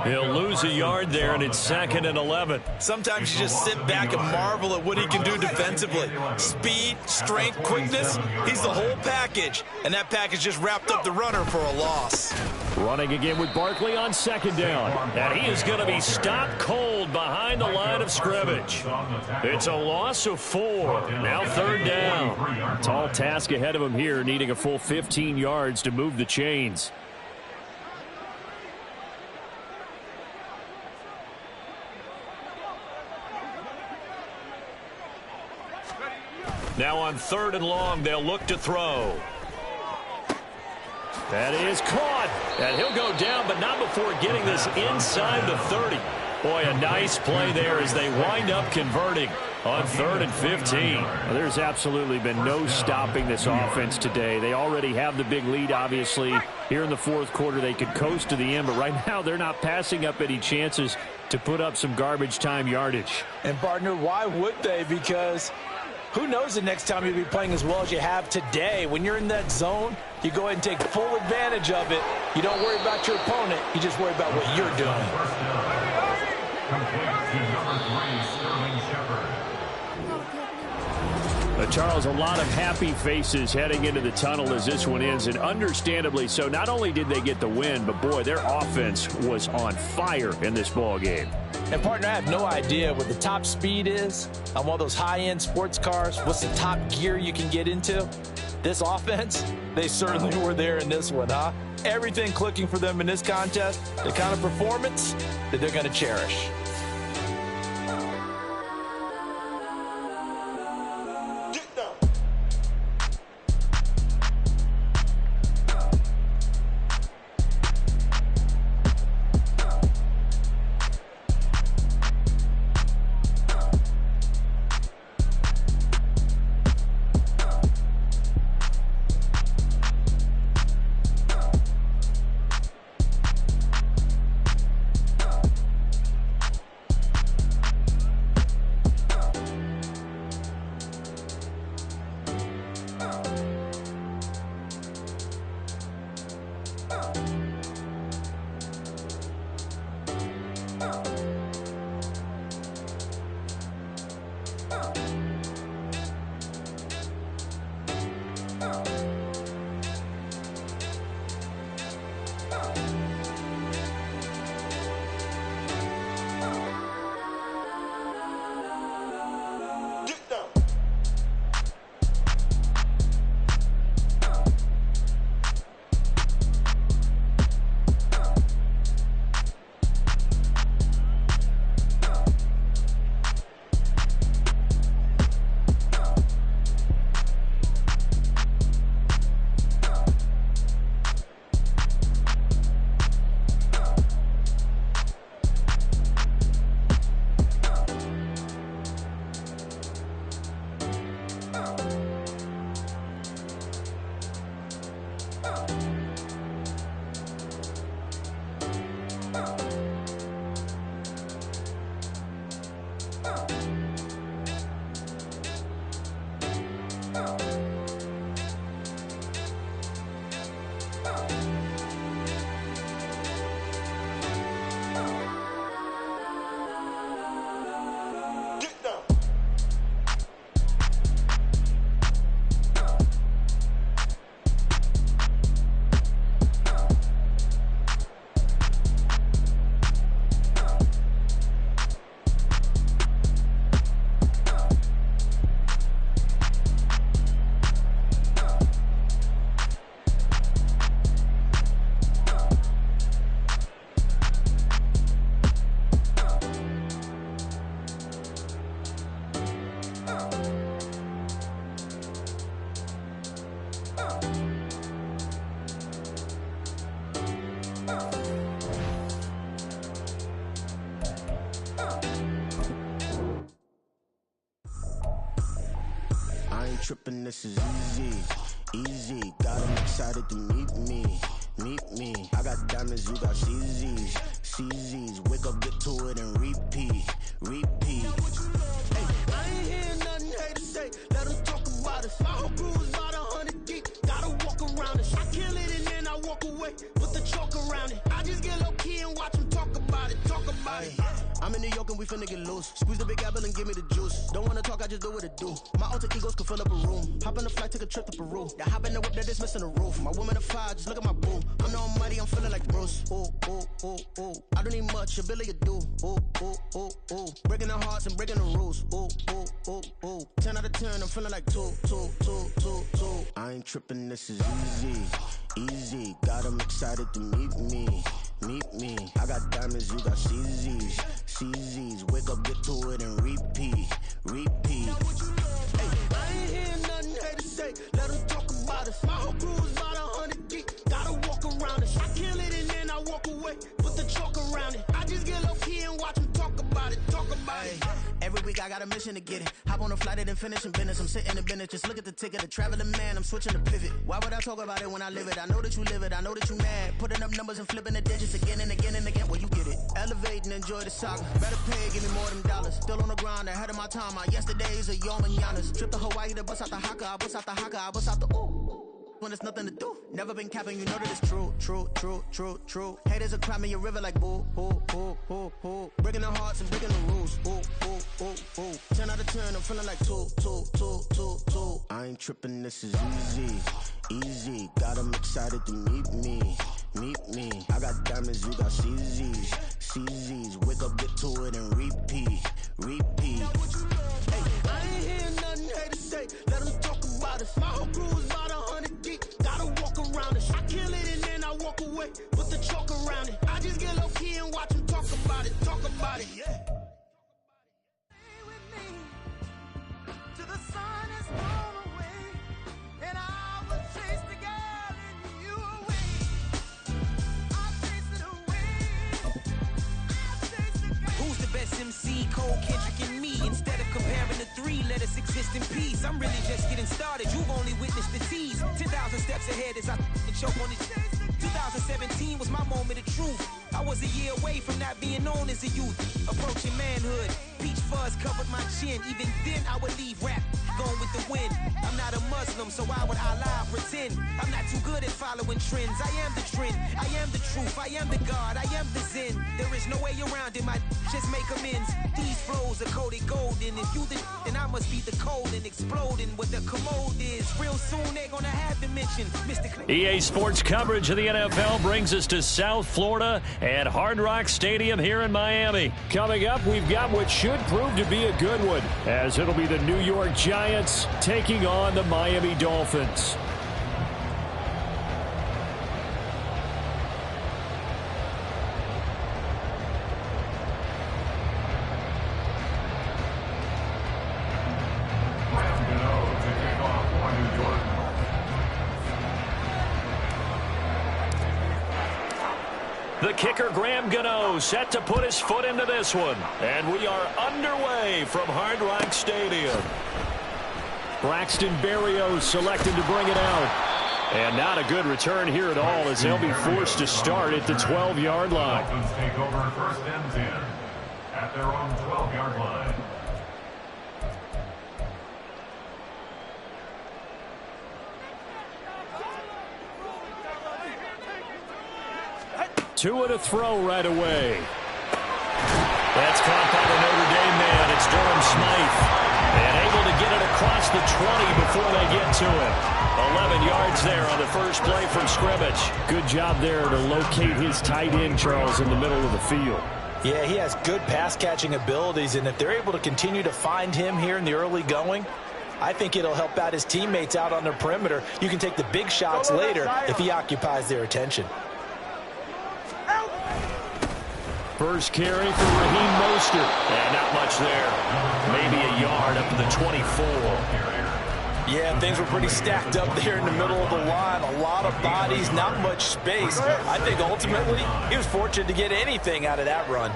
He'll lose a yard there, and it's 2nd and 11. Sometimes you just sit back and marvel at what he can do defensively. Speed, strength, quickness, he's the whole package. And that package just wrapped up the runner for a loss. Running again with Barkley on 2nd down. And he is going to be stopped cold behind the line of scrimmage. It's a loss of 4. Now 3rd down. Tall task ahead of him here, needing a full 15 yards to move the chains. Now on 3rd and long, they'll look to throw. That is caught. And he'll go down, but not before getting this inside the 30. Boy, a nice play there as they wind up converting on 3rd and 15. Well, there's absolutely been no stopping this offense today. They already have the big lead, obviously. Here in the 4th quarter, they could coast to the end, but right now they're not passing up any chances to put up some garbage time yardage. And, partner, why would they? Because who knows the next time you'll be playing as well as you have today. When you're in that zone, you go ahead and take full advantage of it. You don't worry about your opponent. You just worry about what you're doing. Charles, a lot of happy faces heading into the tunnel as this one ends, and understandably so. Not only did they get the win, but, boy, their offense was on fire in this ball game. And, partner, I have no idea what the top speed is on one of those high-end sports cars. What's the top gear you can get into? This offense, they certainly were there in this one, huh? Everything clicking for them in this contest, the kind of performance that they're going to cherish. Tripping, this is easy, easy. Got 'em excited to meet me. I got diamonds, you got CZs. Wake up, get to it, and repeat. Hey, I ain't hearing nothing haters say. Let them talk about us. My whole crew is about 100 deep. Gotta walk around us. I kill it and then I walk away. Put the chalk around it. I just get low key and watch them talk about it. I'm in New York and we finna get loose. Squeeze the big apple and give me the juice. Don't wanna talk, I just do what it do. My alter egos can fill up a room. Hop on the flight, take a trip to Peru. That hop in the whip that is missing the roof. My woman a fire, just look at my boo. I'm the almighty, I'm feeling like Bruce. Ooh, ooh, ooh, ooh. I don't need much, ability to do. Ooh, ooh, ooh, ooh. Breaking the hearts and breaking the rules. Ooh, ooh, ooh, ooh. 10 out of 10, I'm feeling like 2. I ain't tripping, this is easy. Easy, got 'em excited to meet me. Meet me. I got diamonds, you got CZs. CZs, wake up, get to it and repeat. Repeat. Hey, I ain't hearing nothing hate to say. Let them talk about us. My whole crew is about 100 deep. Gotta walk around it. I kill it and then I walk away. Put the chalk around it. I just get low key and watch them talk about it. Talk about it. Every week I got a mission to get it. Hop on a flight and then finish in business. I'm sitting in business. Just look at the ticket. The traveling man, I'm switching to pivot. Why would I talk about it when I live it? I know that you live it. I know that you mad. Putting up numbers and flipping the digits again and again and again. Well, you get it. Elevate and enjoy the saga. Better pay, give me more than dollars. Still on the grind, ahead of my time. My yesterdays are your mananas. Trip to Hawaii to bust out the haka. I bust out the haka. I bust out the ooh. When there's nothing to do. Never been capping, you know that it's true, true, true, true, true. Haters are crying me a river like boo, boo, boo, boo, boo. Breaking their hearts and breaking the rules. Ooh, ooh, ooh, ooh. 10 out of 10, I'm feeling like 2. I ain't tripping, this is easy. Easy, got 'em excited to meet me. Meet me. I got diamonds, you got CZs. CZs, wake up, get to it and repeat. Repeat. Hey, I ain't hearing nothing hate to say. Let them talk about us. My whole crew is about 100 deep. Gotta walk around it. I kill it and then I walk away. Put the chalk around it. I just get low key and watch them talk about it. Talk about it. Yeah. Stay with me till the sun is blown away, and I will chase the girl in you away. I'll chase it away. I'll chase the girl. Who's the best MC? Cole, Kendrick, and me. Instead of comparing the three, let us exist in peace. I'm really just getting started. You've only witnessed the tease. 10,000 steps ahead as I choke on it. 2017 was my moment of truth. I was a year away from not being known as a youth. Approaching manhood. Peach fuzz covered my chin. Even then I would leave rap going with the wind. I'm not a Muslim, so why would Allah pretend? I'm not too good at following trends. I am the trend. I am the truth. I am the God. I am the Zen. There is no way around it. My just make amends. These flows are coated golden. If you the then I must be the cold and exploding what the commode is. Real soon they're gonna have to mention Mr. EA Sports coverage of the NFL brings us to South Florida at Hard Rock Stadium here in Miami. Coming up, we've got what should prove to be a good one, as it'll be the New York Giants taking on the Miami Dolphins. The kicker, Graham Gano, set to put his foot into this one. And we are underway from Hard Rock Stadium. Braxton Berrios selected to bring it out. And not a good return here at all, as they'll be forced to start at the 12-yard line. Dolphins take over first and 10 at their own 12-yard line. Tua to throw right away. That's caught by the Notre Dame man. It's Durham Smythe. And able to get it across the 20 before they get to it. 11 yards there on the first play from scrimmage. Good job there to locate his tight end, Charles, in the middle of the field. Yeah, he has good pass-catching abilities, and if they're able to continue to find him here in the early going, I think it'll help out his teammates out on their perimeter. You can take the big shots later if he occupies their attention. First carry for Raheem Mostert. And not much there. Maybe a yard up to the 24. Yeah, things were pretty stacked up there in the middle of the line. A lot of bodies, not much space. I think ultimately he was fortunate to get anything out of that run.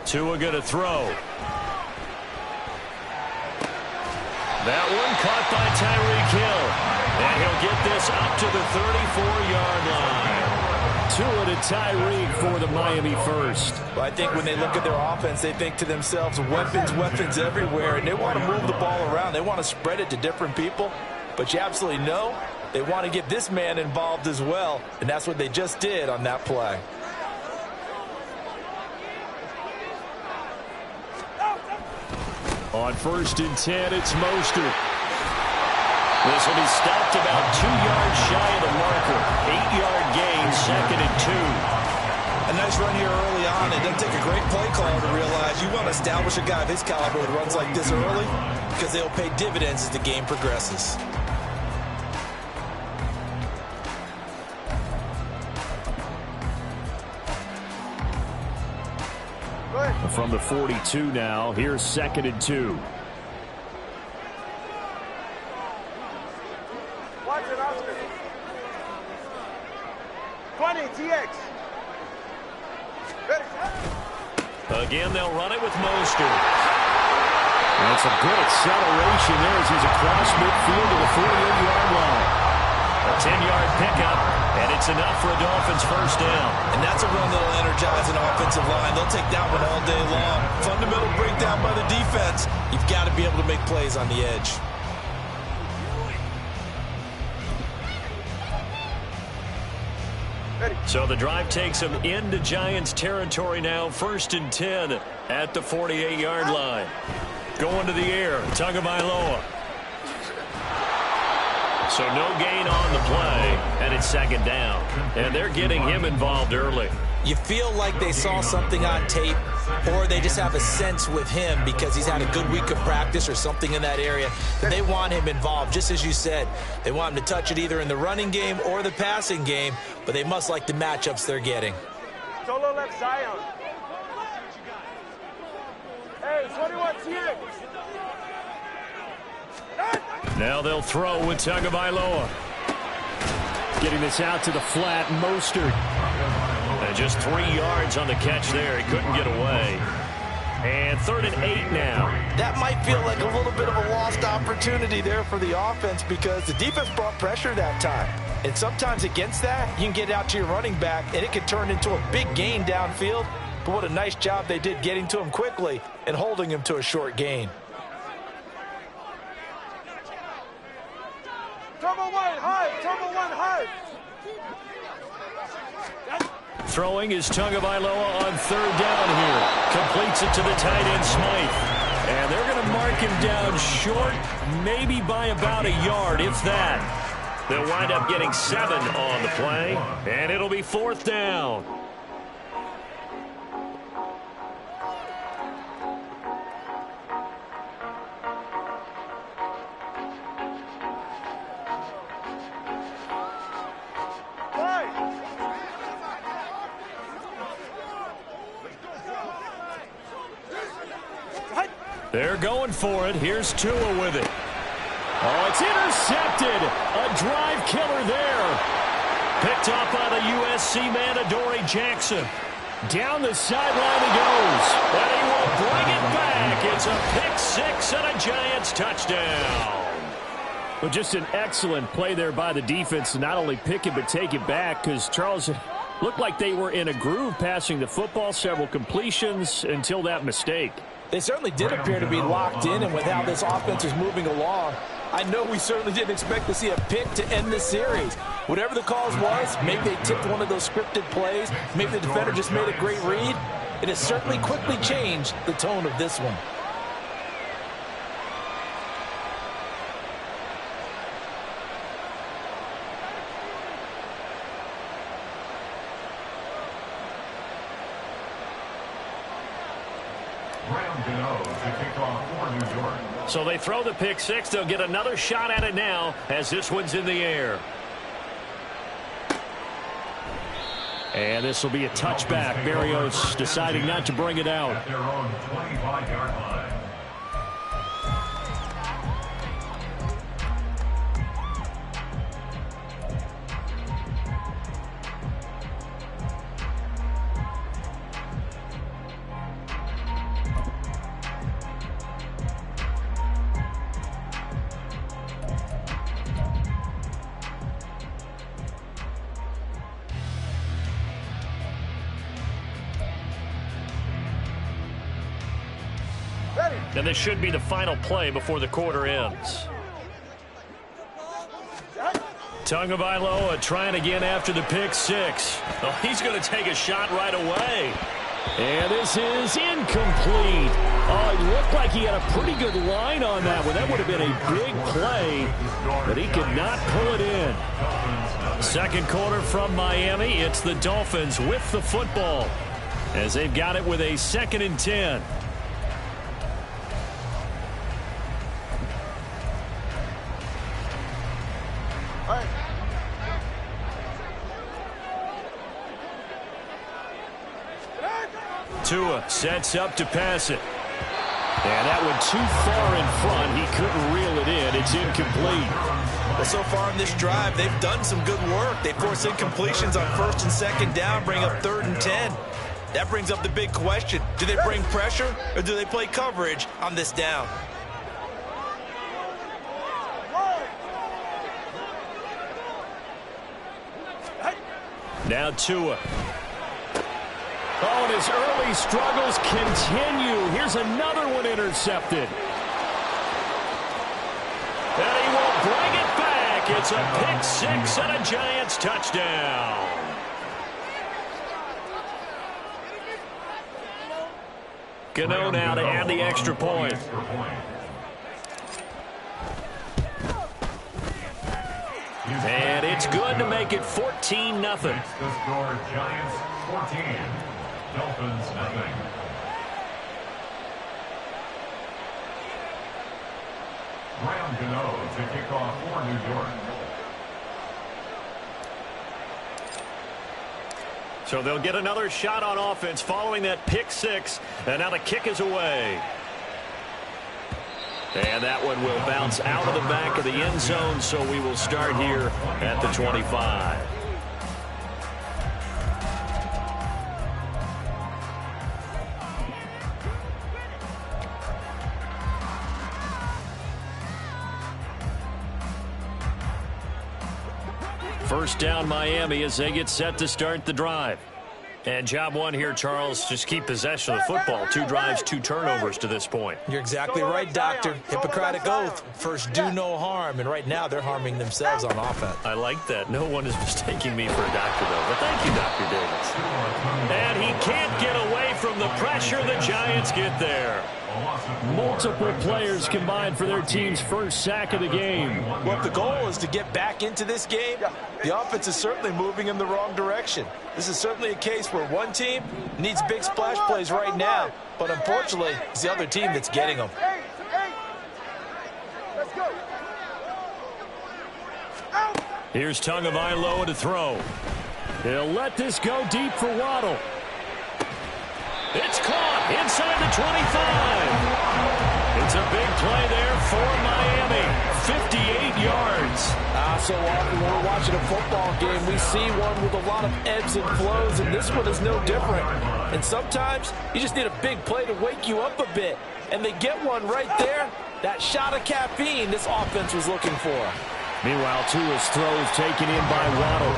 Tua going to throw. That one caught by Tyreek Hill. And he'll get this up to the 34-yard line. Tua to Tyreek for the Miami first. Well, I think when they look at their offense, they think to themselves, weapons, weapons everywhere, and they want to move the ball around. They want to spread it to different people, but you absolutely know they want to get this man involved as well, and that's what they just did on that play. On 1st and 10, it's Mostert. This will be stopped about 2 yards shy of the marker. 8-yard gain, 2nd and 2. A nice run here early on. It doesn't take a great play caller to realize you want to establish a guy of his caliber with runs like this early because they'll pay dividends as the game progresses. From the 42 now, here's 2nd and 2. Watch it, Oscar. 20, TX. Ready. Again, they'll run it with Mostert. And it's a good acceleration there as he's across midfield to the 48-yard line. A 10-yard pickup, and it's enough for a Dolphins first down. And that's a run that'll energize an offensive line. They'll take that one all day long. Fundamental breakdown by the defense. You've got to be able to make plays on the edge. So the drive takes them into Giants territory now. 1st and 10 at the 48-yard line. Going to the air, Tagovailoa. So no gain on the play, and it's 2nd down. And they're getting him involved early. You feel like they saw something on tape, or they just have a sense with him because he's had a good week of practice or something in that area, that they want him involved, just as you said. They want him to touch it either in the running game or the passing game, but they must like the matchups they're getting. Solo left Zion. Hey, 21 TX. Now they'll throw with Tagovailoa. Getting this out to the flat, Mostert. And just 3 yards on the catch there. He couldn't get away. And 3rd and 8 now. That might feel like a little bit of a lost opportunity there for the offense because the defense brought pressure that time. And sometimes against that, you can get out to your running back, and it can turn into a big gain downfield. But what a nice job they did getting to him quickly and holding him to a short gain. Turbo 1 high, Turbo 1 high. Throwing is Tagovailoa on 3rd down here. Completes it to the tight end, Smythe. And they're going to mark him down short, maybe by about a yard, if that. They'll wind up getting 7 on the play, and it'll be 4th down. They're going for it. Here's Tua with it. Oh, it's intercepted. A drive killer there. Picked up by the USC man, Adoree Jackson. Down the sideline he goes. And he will bring it back. It's a pick-6 and a Giants touchdown. Well, just an excellent play there by the defense to not only pick it but take it back, because Charles looked like they were in a groove passing the football, several completions until that mistake. They certainly did appear to be locked in, and with how this offense is moving along, I know we certainly didn't expect to see a pick to end the series. Whatever the cause was, maybe they tipped one of those scripted plays, maybe the defender just made a great read. It has certainly quickly changed the tone of this one. So they throw the pick-6. They'll get another shot at it now as this one's in the air. And this will be a touchback. Berrios deciding not to bring it out. At their own 25-yard line. And this should be the final play before the quarter ends. Tagovailoa trying again after the pick six. Oh, he's going to take a shot right away. And this is incomplete. Oh, it looked like he had a pretty good line on that one. That would have been a big play, but he could not pull it in. Second quarter from Miami. It's the Dolphins with the football as they've got it with a 2nd and 10. Tua sets up to pass it. And that went too far in front. He couldn't reel it in. It's incomplete. Well, so far in this drive, they've done some good work. They force incompletions on 1st and 2nd down, bring up 3rd and 10. That brings up the big question. Do they bring pressure or do they play coverage on this down? Now Tua. Oh, and his early struggles continue. Here's another one intercepted. And he will bring it back. It's a pick six and a Giants touchdown. Gano now to add the extra point. And it's good to make it 14-0. The score, Giants 14, Dolphins nothing. Graham Gano to kick off for New York. So they'll get another shot on offense following that pick six. And now the kick is away. And that one will bounce out of the back of the end zone, so we will start here at the 25. First down, Miami, as they get set to start the drive. And job one here, Charles, just keep possession of the football. 2 drives, 2 turnovers to this point. You're exactly right, Doctor. Hippocratic oath. First, do no harm. And right now, they're harming themselves on offense. I like that. No one is mistaking me for a doctor, though. But thank you, Dr. Davis. And he can't get away from the pressure. The Giants get there. Multiple players combined for their team's first sack of the game. Well, if the goal is to get back into this game, the offense is certainly moving in the wrong direction. This is certainly a case where one team needs big splash plays right now, but unfortunately, it's the other team that's getting them. Here's Tagovailoa to throw. He'll let this go deep for Waddle. It's caught inside the 25. It's a big play there for Miami. 58 yards. So often when we're watching a football game, we see one with a lot of ebbs and flows, and this one is no different. And sometimes you just need a big play to wake you up a bit. And they get one right there. That shot of caffeine this offense was looking for. Meanwhile, Tua's throw is taken in by Waddle.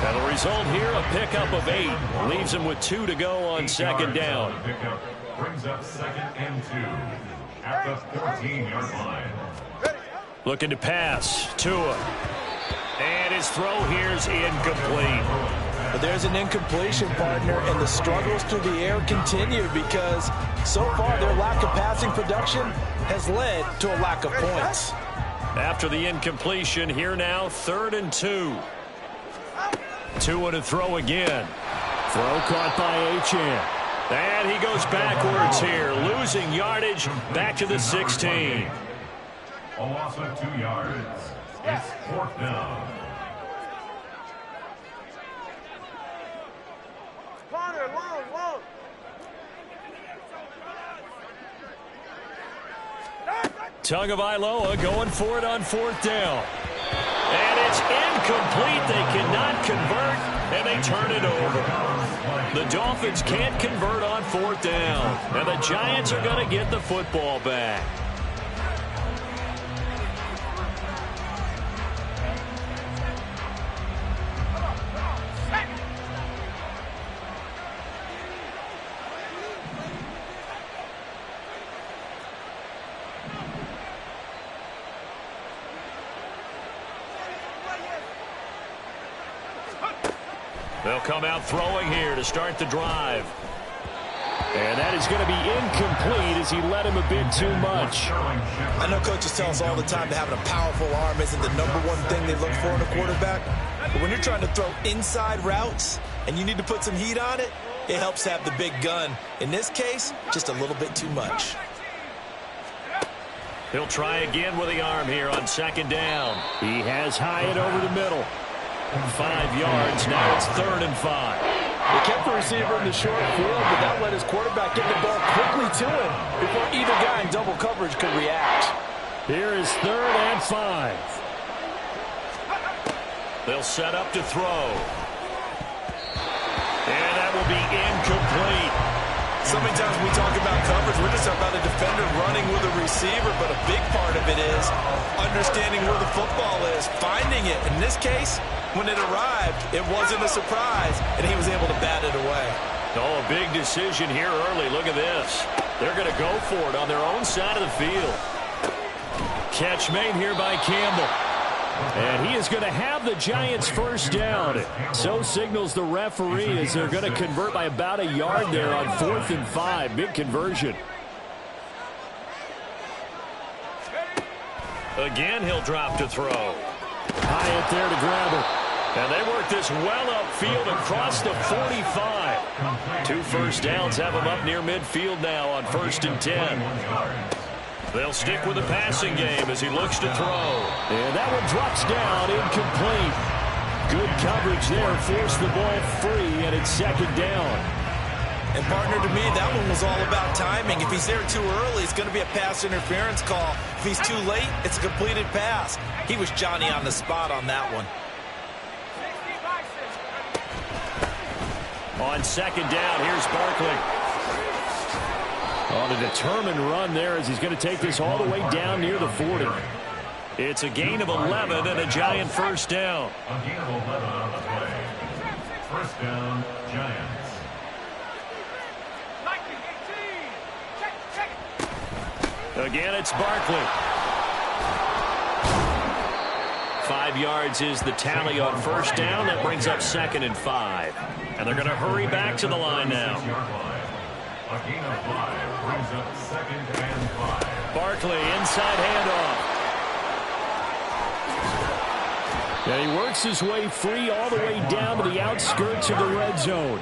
And the result here, a pickup of 8. Leaves him with 2 to go on second down. Brings up 2nd and 2 at the 14-yard line. Looking to pass. Tua. And his throw here's incomplete. But there's an incompletion, partner, and the struggles through the air continue because so far their lack of passing production has led to a lack of points. After the incompletion, here now, 3rd and 2. Tua to throw again. Throw caught by Achane. And he goes backwards here, losing yardage back to the 16. A loss of 2 yards. It's 4th down. Corner, long. Tagovailoa going for it on 4th down. And it's incomplete. They cannot convert, and they turn it over. The Dolphins can't convert on 4th down, and the Giants are going to get the football back. They'll come out throwing here to start the drive. And that is going to be incomplete as he led him a bit too much. I know coaches tell us all the time that having a powerful arm isn't the #1 thing they look for in a quarterback. But when you're trying to throw inside routes and you need to put some heat on it, it helps have the big gun. In this case, just a little bit too much. He'll try again with the arm here on second down. He has Hyatt over the middle. 5 yards. Now it's 3rd and 5. He kept the receiver in the short field, but that let his quarterback get the ball quickly to him before either guy in double coverage could react. Here is 3rd and 5. They'll set up to throw. And that will be incomplete. So many times when we talk about coverage, we're just talking about a defender running with a receiver, but a big part of it is understanding where the football is, finding it. In this case, when it arrived, it wasn't a surprise, and he was able to bat it away. Oh, a big decision here early. Look at this. They're going to go for it on their own side of the field. Catch made here by Campbell. And he is going to have the Giants first down. So signals the referee as they're going to convert by about a yard there on 4th and 5. Big conversion. Again, he'll drop to throw. Hyatt there to grab it. And they work this well upfield across the 45. 2 first downs have them up near midfield now on 1st and 10. They'll stick with the passing game as he looks to throw. And that one drops down, incomplete. Good coverage there, forced the ball free, and it's 2nd down. And partner, to me, that one was all about timing. If he's there too early, it's going to be a pass interference call. If he's too late, it's a completed pass. He was Johnny on the spot on that one. On 2nd down, here's Barkley. On a determined run there as he's going to take this all the way down near the 40. It's a gain of 11 and a Giant first down. A gain of 11 on the play. First down, Giants. Again, it's Barkley. 5 yards is the tally on first down. That brings up 2nd and 5. And they're going to hurry back to the line now. A gain of 5 brings up 2nd and 5. Barkley, inside handoff. And he works his way free all the way down to the outskirts of the red zone.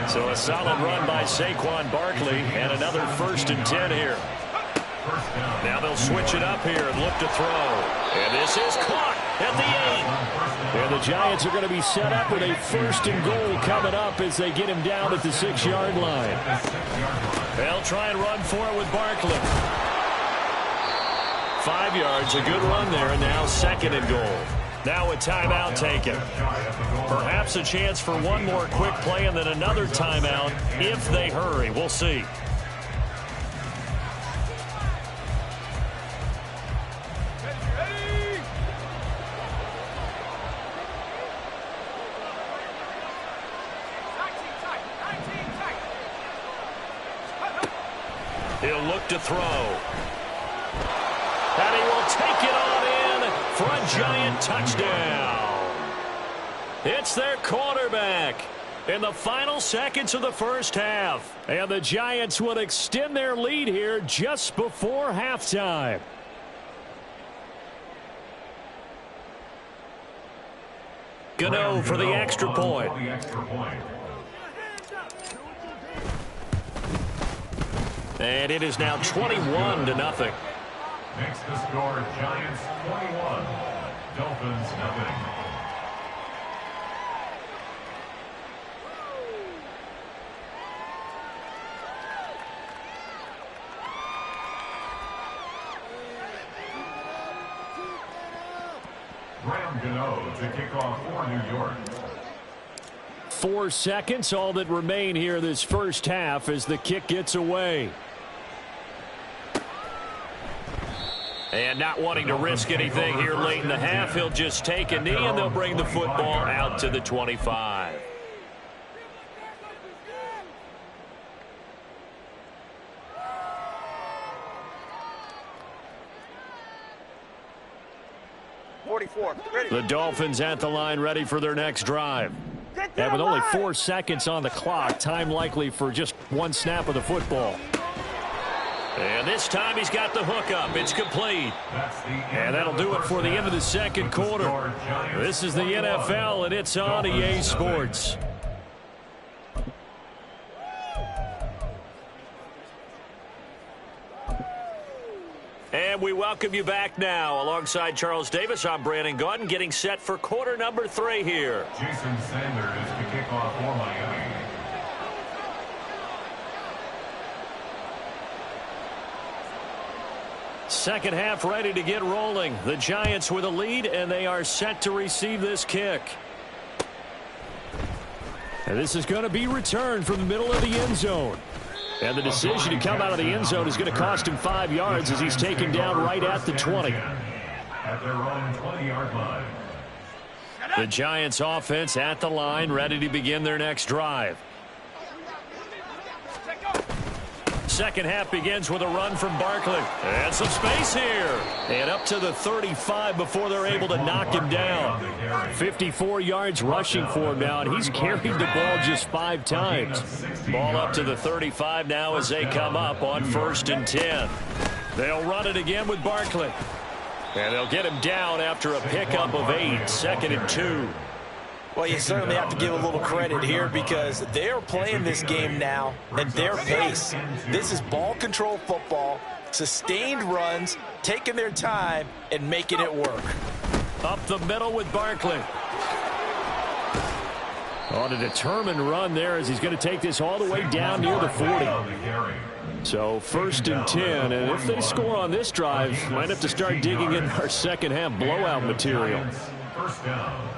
So a solid run by Saquon Barkley and another 1st and 10 here. Now they'll switch it up here and look to throw. And this is caught at the 8. And the Giants are going to be set up with a 1st and goal coming up as they get him down at the 6-yard line. They'll try and run for it with Barkley. 5 yards, a good run there, and now 2nd and goal. Now a timeout taken. Perhaps a chance for one more quick play and then another timeout if they hurry. We'll see. He'll look to throw. And he will take it on in for a Giant touchdown. It's their quarterback in the final seconds of the first half. And the Giants will extend their lead here just before halftime. Gano for the extra point. And it is now 21-0. Makes the score Giants 21, Dolphins nothing. Graham Gano to kick off for New York. 4 seconds, all that remain here this first half as the kick gets away. And not wanting to risk anything here late in the half, he'll just take a knee and they'll bring the football out to the 25. Ready. The Dolphins at the line ready for their next drive. Get And with only 4 seconds on the clock, time likely for just one snap of the football. And this time he's got the hook up. It's complete. And that'll do it for the end of the second quarter. This is the NFL, and it's on EA Sports. And we welcome you back now. Alongside Charles Davis, I'm Brandon Gaudin, getting set for quarter number 3 here. Jason Sanders to kick off for Miami. Second half ready to get rolling. The Giants with a lead, and they are set to receive this kick. And this is going to be returned from the middle of the end zone. And the decision to come out of the end zone is going to cost him 5 yards as he's taken down right at the 20. At their own 20-yard line. The Giants offense at the line, ready to begin their next drive. Second half begins with a run from Barkley. And some space here. And up to the 35 before they're able to knock him down. 54 yards rushing for him now, and he's carried the ball just 5 times. Ball up to the 35 now as they come up on 1st and 10. They'll run it again with Barkley. And they'll get him down after a pickup of 8, 2nd and 2. Well, you certainly have to give a little credit here because they're playing this game now at their pace. This is ball control football, sustained runs, taking their time, and making it work. Up the middle with Barkley. On a determined run there as he's going to take this all the way down near the 40. So 1st and 10, and if they score on this drive, might have to start digging in our second half blowout material. First down.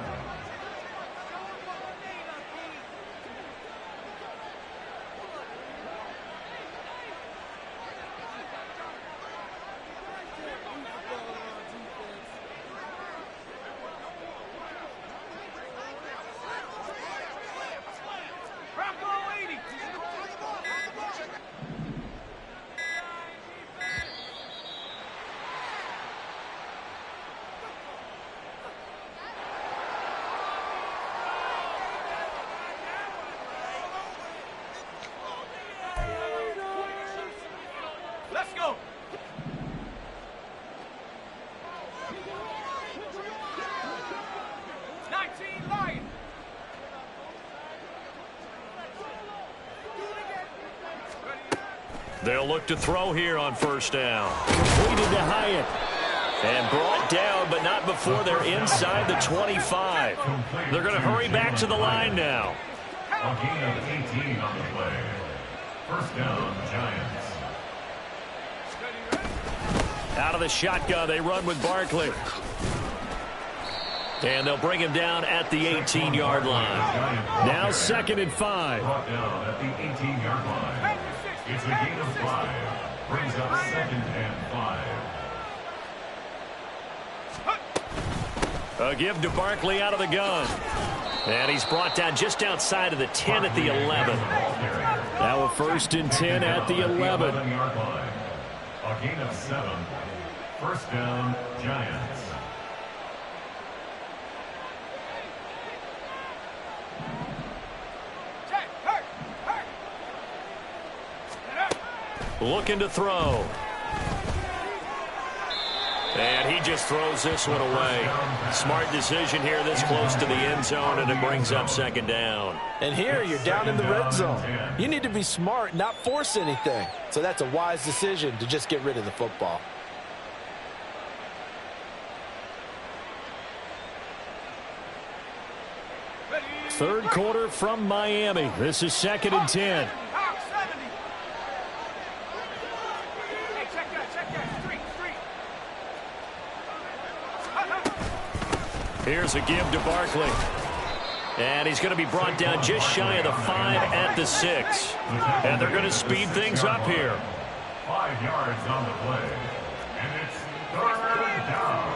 They'll look to throw here on 1st down. Completed to Hyatt. And brought down, but not before they're inside the 25. They're going to hurry back to the line now. A gain of 18 on the play. 1st down, Giants. Out of the shotgun, they run with Barkley. And they'll bring him down at the 18-yard line. Now 2nd and 5. Brought down at the 18-yard line. It's a gain of 5. Brings up 2nd and 5. A give to Barkley out of the gun. And he's brought down just outside of the 10 at the 11. Now a 1st and 10 at the 11. 11-yard line. A gain of 7. 1st down, Giants. Looking to throw. And he just throws this one away. Smart decision here this close to the end zone, and it brings up 2nd down. And here you're down in the red zone. You need to be smart, not force anything. So that's a wise decision to just get rid of the football. Third quarter from Miami. This is 2nd and 10. Here's a give to Barkley. And he's going to be brought down just shy of the 5 at the 6. And they're going to speed things up here. 5 yards on the play. And it's 3rd down.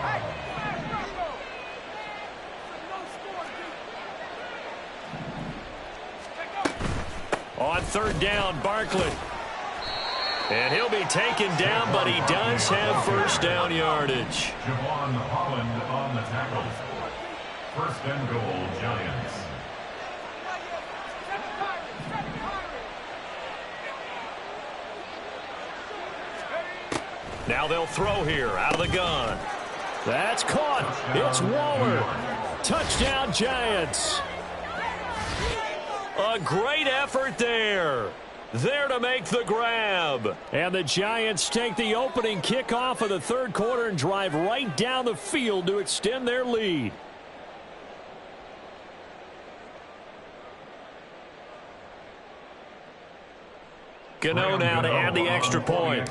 On 3rd down, Barkley. And he'll be taken down, but he does have 1st down yardage. Javon Holland on the tackle. 1st and goal, Giants. Now they'll throw here out of the gun. That's caught. It's Waller. Touchdown, Giants. A great effort there. There to make the grab. And the Giants take the opening kickoff of the third quarter and drive right down the field to extend their lead. Gano now to add the extra point.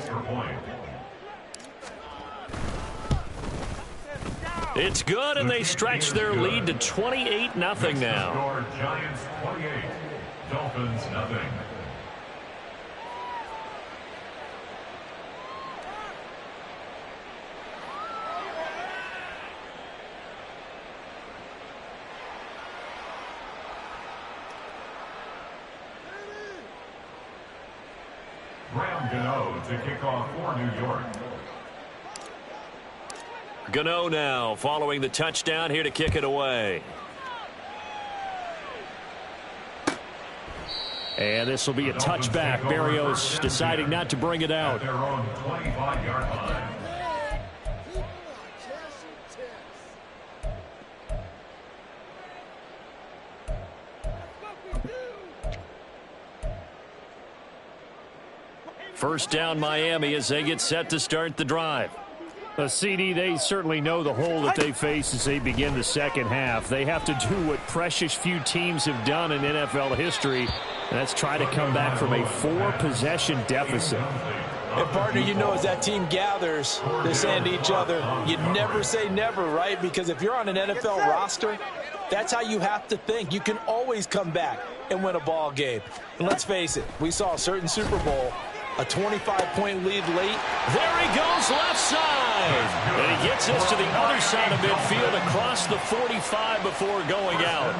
It's good, and they stretch their lead to 28-0 now. Giants 28, Dolphins nothing. Gano to kick off for New York. Gano now following the touchdown here to kick it away. And this will be a touchback. Berrios deciding not to bring it out. At their own 25-yard line. First down, Miami, as they get set to start the drive. CD, they certainly know the hole that they face as they begin the second half. They have to do what precious few teams have done in NFL history, and that's try to come back from a 4-possession deficit. And, partner, you know, as that team gathers, they're saying to each other, you never say never, right? Because if you're on an NFL roster, that's how you have to think. You can always come back and win a ball game. And let's face it, we saw a certain Super Bowl, a 25-point lead late. There he goes, left side. And he gets us to the other side of midfield across the 45 before going out.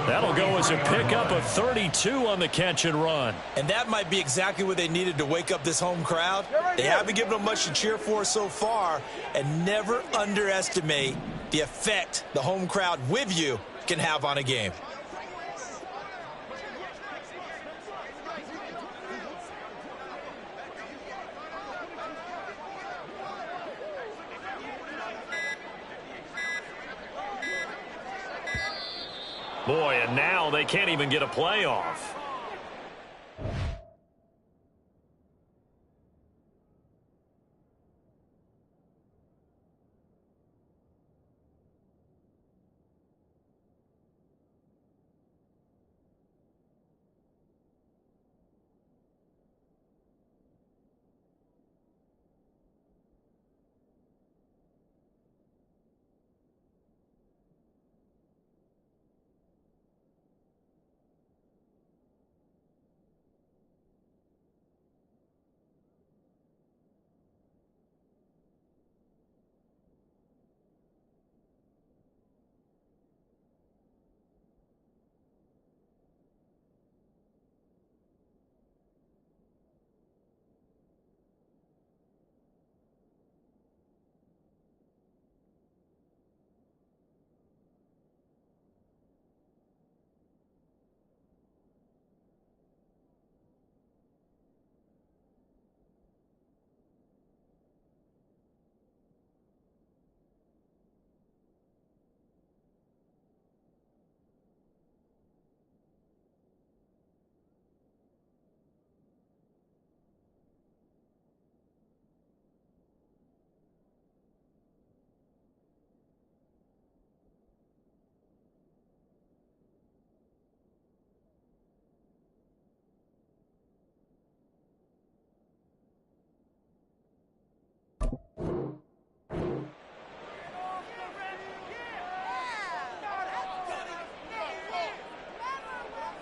That'll go as a pickup of 32 on the catch and run. And that might be exactly what they needed to wake up this home crowd. They haven't given them much to cheer for so far. And never underestimate the effect the home crowd with you can have on a game. Boy, and now they can't even get a playoff.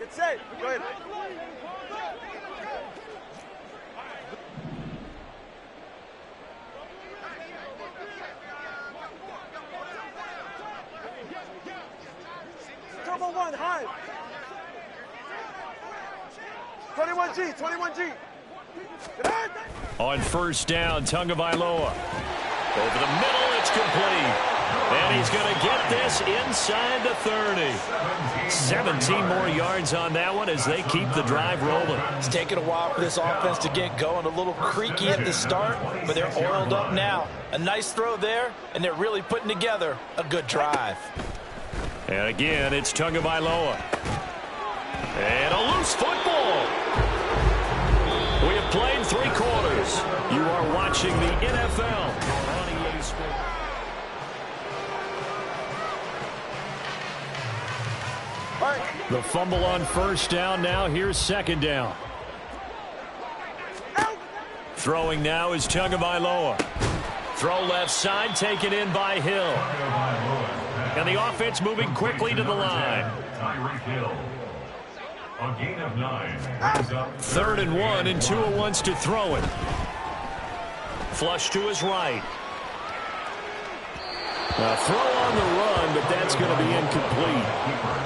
Get set. Go ahead. Turbo 1, high. 21G, 21G. On first down, Tagovailoa. Over the middle, it's complete. And he's going to get this inside the 30. 17 more yards on that one as they keep the drive rolling. It's taken a while for this offense to get going. A little creaky at the start, but they're oiled up now. A nice throw there, and they're really putting together a good drive. And again, it's Tagovailoa. And a loose football. We have played 3 quarters. You are watching the NFL on EA Sports. The fumble on first down now. Here's second down. Throwing now is Tagovailoa. Throw left side, taken in by Hill. And the offense moving quickly to the line. A gain of 9. 3rd and 1, and Tua wants to throw it. Flush to his right. A throw on the run, but that's going to be incomplete.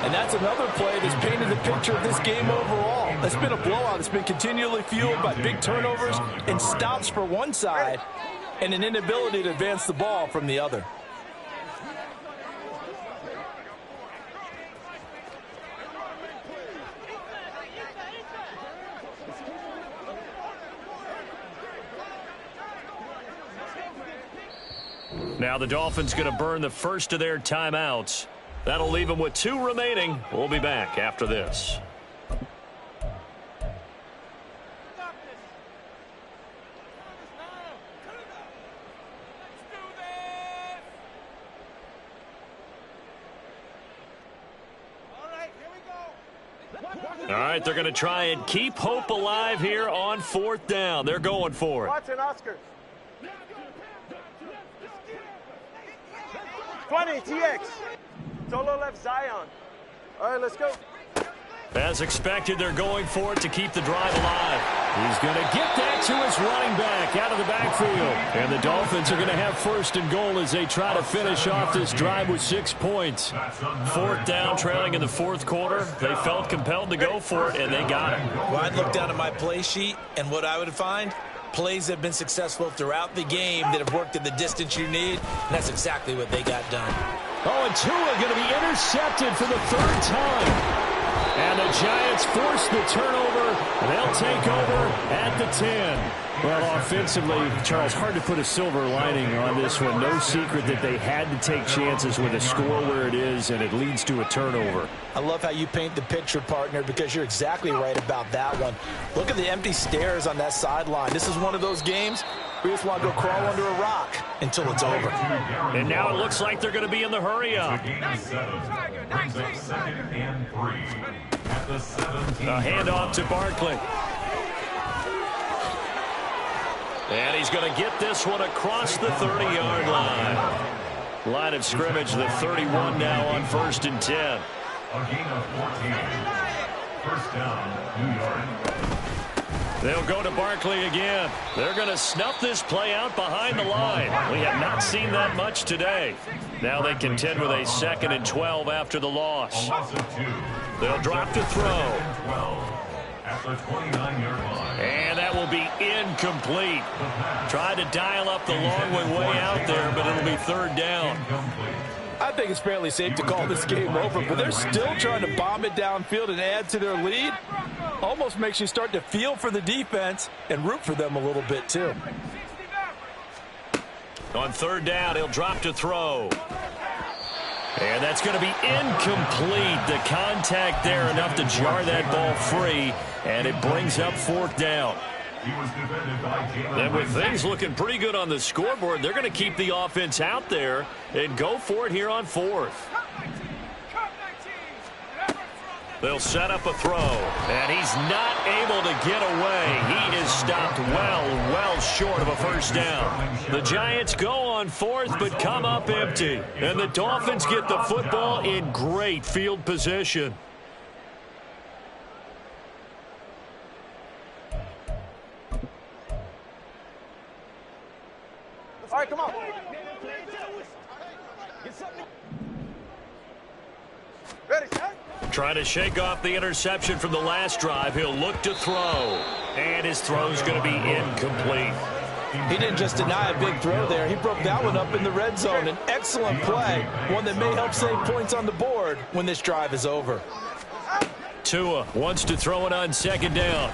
And that's another play that's painted the picture of this game overall. It's been a blowout. It's been continually fueled by big turnovers and stops for one side and an inability to advance the ball from the other. Now the Dolphins going to burn the first of their timeouts. That'll leave them with 2 remaining. We'll be back after this. All right, they're going to try and keep hope alive here on 4th down. They're going for it. Watson, Oscar. 20, TX. Solo left Zion. All right, let's go. As expected, they're going for it to keep the drive alive. He's going to get that to his running back out of the backfield. And the Dolphins are going to have 1st and goal as they try to finish off this drive with 6 points. 4th down, trailing in the 4th quarter. They felt compelled to go for it, and they got it. Well, I'd look down at my play sheet, and what I would find, plays have been successful throughout the game that have worked at the distance you need, and that's exactly what they got done. Oh, and Tua going to be intercepted for the 3rd time. And the Giants force the turnover, and they'll take over at the 10. Well, offensively, Charles, hard to put a silver lining on this one. No secret that they had to take chances with a score where it is, and it leads to a turnover. I love how you paint the picture, partner, because you're exactly right about that one. Look at the empty stares on that sideline. This is one of those games where you just want to go crawl under a rock until it's over. And now it looks like they're going to be in the hurry-up. A handoff to Barkley. And he's going to get this one across the 30-yard line. Line of scrimmage, the 31 now on 1st and 10. A gain of 14. 1st down, New York. They'll go to Barkley again. They're going to snuff this play out behind the line. We have not seen that much today. Now they contend with a 2nd and 12 after the loss. They'll drop to throw. At the 29-yard line. And that will be incomplete. Tried to dial up the long way out there, but it'll be 3rd down. I think it's fairly safe to call this game over, but they're still trying to bomb it downfield and add to their lead. Almost makes you start to feel for the defense and root for them a little bit, too. On 3rd down, he'll drop to throw. And that's going to be incomplete. The contact there enough to jar that ball free, and it brings up 4th down. And with things looking pretty good on the scoreboard, they're going to keep the offense out there and go for it here on 4th. They'll set up a throw, and he's not able to get away. He is stopped well short of a 1st down. The Giants go on 4th, but come up empty. And the Dolphins get the football in great field position. All right, come on. Ready, set. Trying to shake off the interception from the last drive. He'll look to throw. And his throw's going to be incomplete. He didn't just deny a big throw there. He broke that one up in the red zone. An excellent play, one that may help save points on the board when this drive is over. Tua wants to throw it on second down.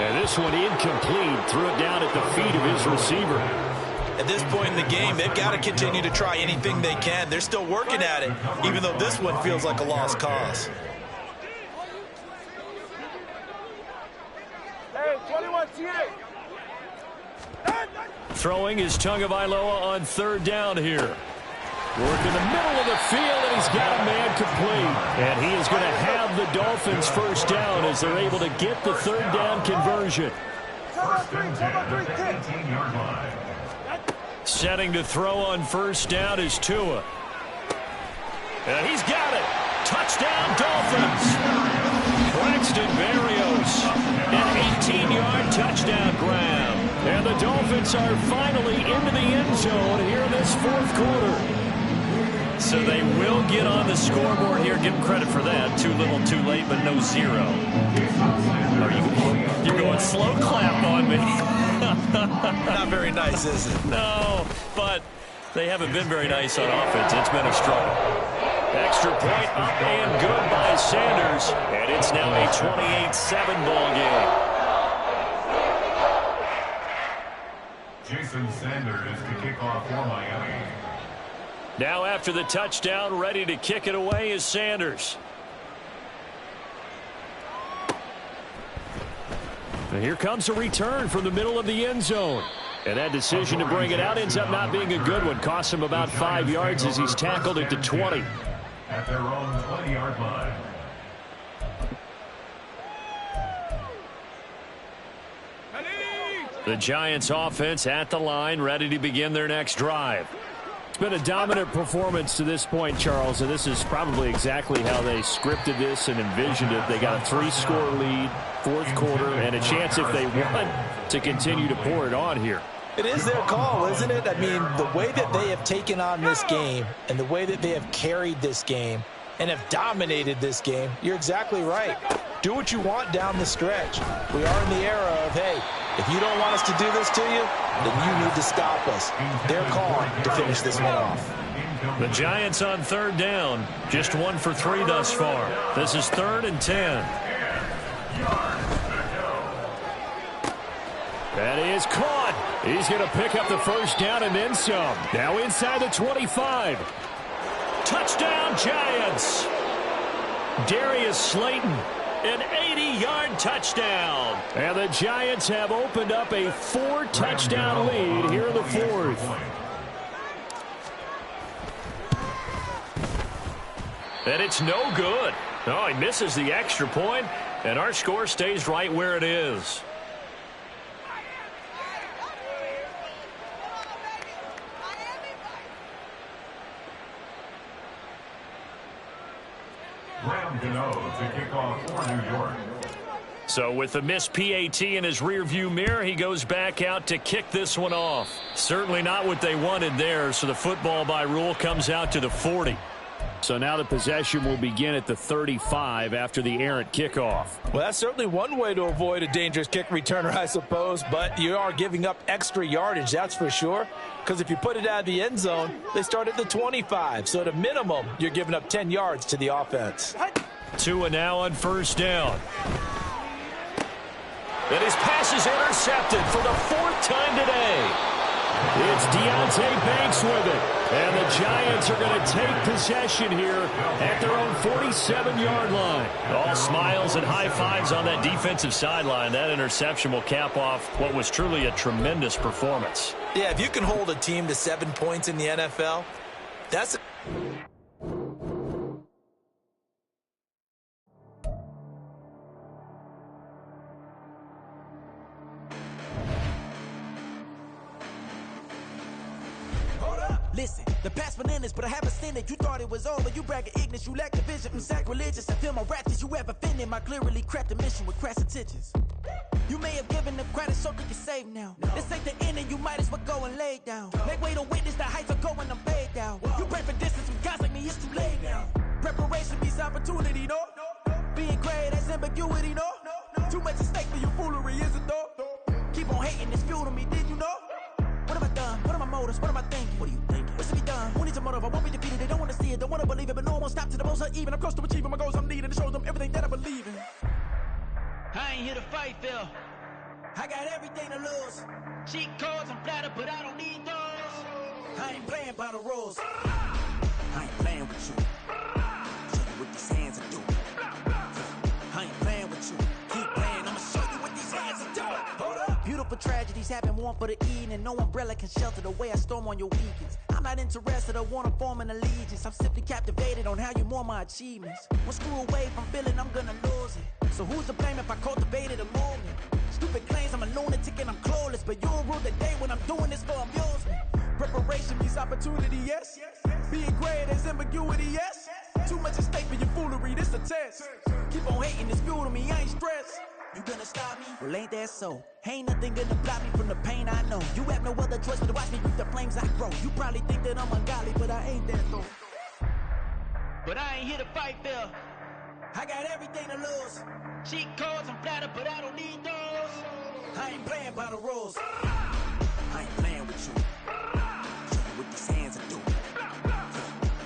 And this one incomplete. Threw it down at the feet of his receiver. At this point in the game, they've got to continue to try anything they can. They're still working at it, even though this one feels like a lost cause. Hey, 21 T8. Throwing is Tagovailoa on third down here. Work in the middle of the field, and he's got a man complete. And he is going to have the Dolphins first down as they're able to get the third down conversion. Setting to throw on first down is Tua. And he's got it. Touchdown, Dolphins. Braxton Berrios, an 18-yard touchdown grab. And the Dolphins are finally into the end zone here in this fourth quarter. So they will get on the scoreboard here. Give them credit for that. Too little, too late, but no zero. You're going slow clap on me. Not very nice, is it? No, but they haven't been very nice on offense. It's been a struggle. Extra point up and good by Sanders. And it's now a 28-7 ball game. Jason Sanders to kick off for Miami. Now after the touchdown, ready to kick it away is Sanders. And here comes a return from the middle of the end zone. And that decision to bring it out ends up not being a good one. Costs him about 5 yards as he's tackled at the 20. At their own 20-yard line. The Giants offense at the line, ready to begin their next drive. It's been a dominant performance to this point, Charles, and this is probably exactly how they scripted this and envisioned it. They got a 3-score lead, fourth quarter, and a chance if they want to continue to pour it on here. It is their call, isn't it? I mean, the way that they have taken on this game and the way that they have carried this game and have dominated this game, you're exactly right. Do what you want down the stretch. We are in the era of, hey, if you don't want us to do this to you, then you need to stop us. They're calling to finish this one off. The Giants on third down, just 1 for 3 thus far. This is 3rd and 10. And he is caught. He's going to pick up the first down and then some. Now inside the 25. Touchdown, Giants. Darius Slayton, an 80-yard touchdown. And the Giants have opened up a 4-touchdown lead here in the fourth. And it's no good. Oh, he misses the extra point, and our score stays right where it is. To kick off for New York. So with the missed PAT in his rearview mirror, he goes back out to kick this one off. Certainly not what they wanted there, so the football by rule comes out to the 40. So now the possession will begin at the 35 after the errant kickoff. Well, that's certainly one way to avoid a dangerous kick returner, I suppose, but you are giving up extra yardage, that's for sure, because if you put it out of the end zone, they start at the 25, so at a minimum, you're giving up 10 yards to the offense. Tua now on first down. And his pass is intercepted for the 4th time today. It's Deontay Banks with it. And the Giants are going to take possession here at their own 47-yard line. All smiles and high fives on that defensive sideline. That interception will cap off what was truly a tremendous performance. Yeah, if you can hold a team to 7 points in the NFL, that's Listen, the past bananas, but I haven't seen it. You thought it was over. You bragging ignorance, you lack the vision. I'm sacrilegious. I feel my wrath. Did you ever offended my clearly crafted mission with crass intentions? You may have given them credit so that you're safe now. This ain't the end and you might as well go and lay down. Make way to witness the heights are going, I'm paid down. You pray for distance from guys like me, it's too late now. Preparation means opportunity, no? Being great as ambiguity, no? Too much at stake for your foolery, is it though? Keep on hating, it's fuel to me, did you know? What have I done? What are my motives? What am I thinking? What are you thinking? What's to be done? Who needs a motive? I won't be defeated. They don't want to see it, don't want to believe it, but no one won't stop to the most even. I'm close to achieving my goals I'm needing to show them everything that I believe in. I ain't here to fight, Phil. I got everything to lose. Cheat codes, I'm flattered, but I don't need those. I ain't playing by the rules. I ain't playing with you. Show you what these hands are doing. I ain't playing with you. Keep playing, I'ma show you what these hands are doing. Hold up. Beautiful tragedies happen, one for the evening. No umbrella can shelter the way I storm on your weekends. I'm not interested, I wanna form an allegiance. I'm simply captivated on how you more my achievements. One screw away from feeling I'm gonna lose it. So who's to blame if I cultivated a movement? Stupid claims I'm a lunatic and I'm clueless, but you'll rule the day when I'm doing this for amusement. Preparation means opportunity, yes. Being great is ambiguity, yes. Too much at stake for your foolery, this a test. Keep on hating, it's fuel to me, I ain't stressed. You gonna stop me? Well, ain't that so? Ain't nothing gonna block me from the pain I know. You have no other choice but to watch me reap the flames I grow. You probably think that I'm ungodly, but I ain't that though. But I ain't here to fight, Phil. I got everything to lose. Cheat codes, I'm flattered, but I don't need those. I ain't playing by the rules. I ain't playing with you. Show you what these hands are doing.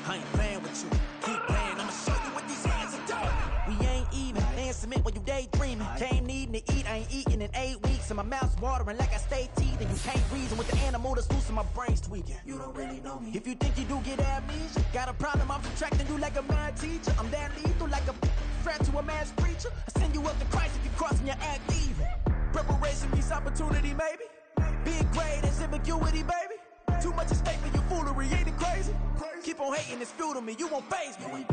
I ain't playing with you. Keep playing, I'ma show you what these hands are doing. We ain't even. They ain't submit when you daydreaming. Came needing to eat, I ain't eating in 8 weeks. And my mouth's watering like I stay teething. You can't reason with the animal that's loose and my brain's tweaking. You don't really know me. If you think you do get amnesia, got a problem, I'm subtracting you like a mad teacher. I'm that lethal like a threat to a mass preacher. I send you up to Christ if you crossing your act evil. Preparation means opportunity, maybe. Being great is ambiguity, baby. Too much at stake for your foolery, ain't it crazy? Keep on hating, it's fuel to me, you won't faze me.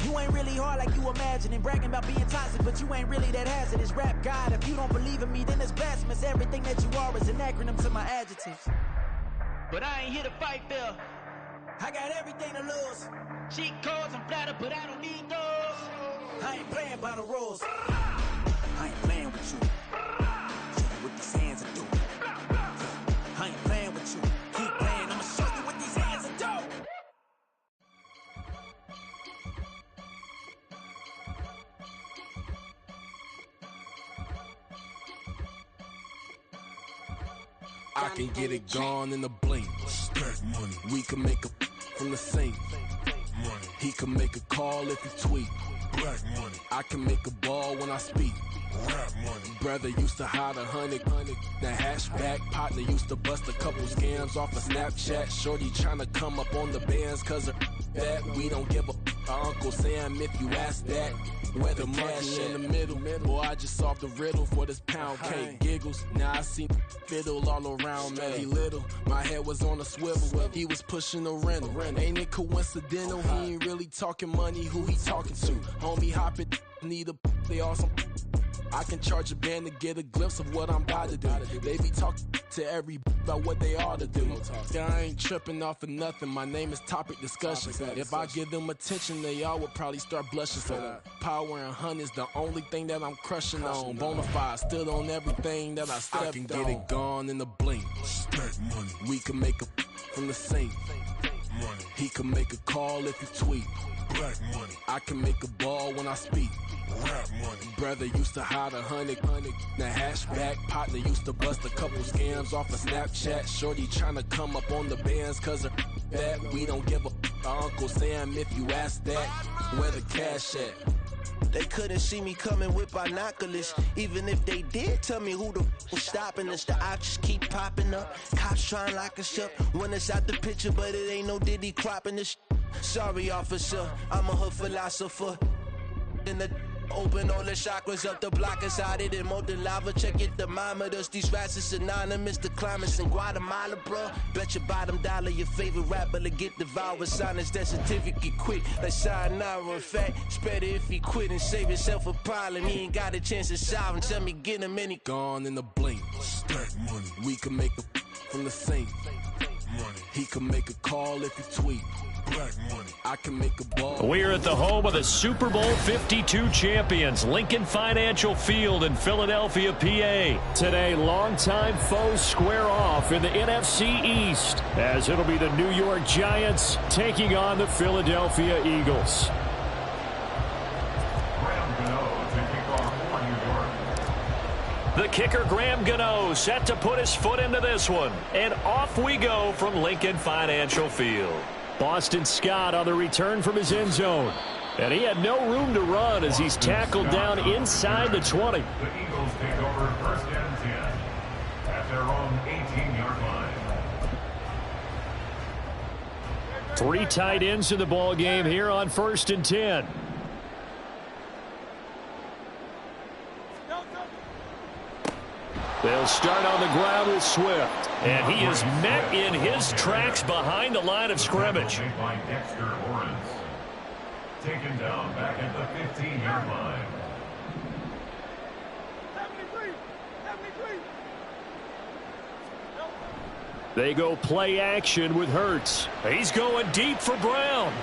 You ain't really hard like you imagining. Bragging about being toxic, but you ain't really that hazardous. Rap God, if you don't believe in me, then it's blasphemous. Everything that you are is an acronym to my adjectives. But I ain't here to fight, Phil. I got everything to lose. Cheat codes, I'm flattered, but I don't need those. I ain't playing by the rules. I ain't playing with you. Show you what these hands are doing. I ain't playing with you. Keep playing, I'ma show you what these hands are doing. I can get it gone in a blink. We can make a from the sink. He can make a call if he tweet. I can make a ball when I speak. Brother used to hide 100. The hatchback partner used to bust a couple scams off of Snapchat. Shorty tryna come up on the bands cause of that. We don't give a Uncle Sam if you ask that. Where the monkey in the middle. Boy, I just solved the riddle for this pound cake. Giggles, now I see fiddle all around me. He little, my head was on a swivel. He was pushing a rental. Ain't it coincidental? He ain't really talking money, who he talking to? Homie hopping, need a they awesome. I can charge a band to get a glimpse of what I'm about to do. They be talking to every about what they ought to do. I ain't tripping off of nothing. My name is Topic Discussion. If I give them attention, they all would probably start blushing. So power and hunt is the only thing that I'm crushing on. Bonafide stood on everything that I stepped on. I can get it gone in a blink. We can make a from the sink. He can make a call if he tweet. I can make a ball when I speak. Brother used to hide 100. The hatchback partner used to bust a couple scams off of Snapchat. Shorty tryna come up on the bands cause of that. We don't give a Uncle Sam if you ask that. Where the cash at? They couldn't see me coming with binoculars. Even if they did, tell me who the was stopping us. The options keep popping up. Cops trying to lock us up. When it's out the picture, but it ain't no Diddy cropping this. Sorry, officer, I'm a hood philosopher. In the open all the chakras up the block inside it and molten lava. Check your thermometers. These rats is synonymous to climates in Guatemala, bro. Bet your bottom dollar your favorite rapper to get devoured. Sign his death certificate quick. Like sayonara. In fact, it's better if he quit and save himself a problem. He ain't got a chance to solve him. Tell me get him any gone in a blink. We can make a from the sink. He can make a call if he tweet. I can make a ball. We're at the home of the Super Bowl 52 champions, Lincoln Financial Field in Philadelphia, PA. Today, longtime foes square off in the NFC East, as it'll be the New York Giants taking on the Philadelphia Eagles. Round to kick off for New York. The kicker, Graham Gano, set to put his foot into this one. And off we go from Lincoln Financial Field. Boston Scott on the return from his end zone. And he had no room to run as he's tackled down inside the 20. The Eagles take over 1st and 10 at their own 18-yard line. 3 tight ends in the ball game here on 1st and 10. They'll start on the ground with Swift. And he is met in his tracks behind the line of scrimmage. By Dexter Lawrence. Taken down back at the 15-yard line. 73. They go play action with Hurts. He's going deep for Brown.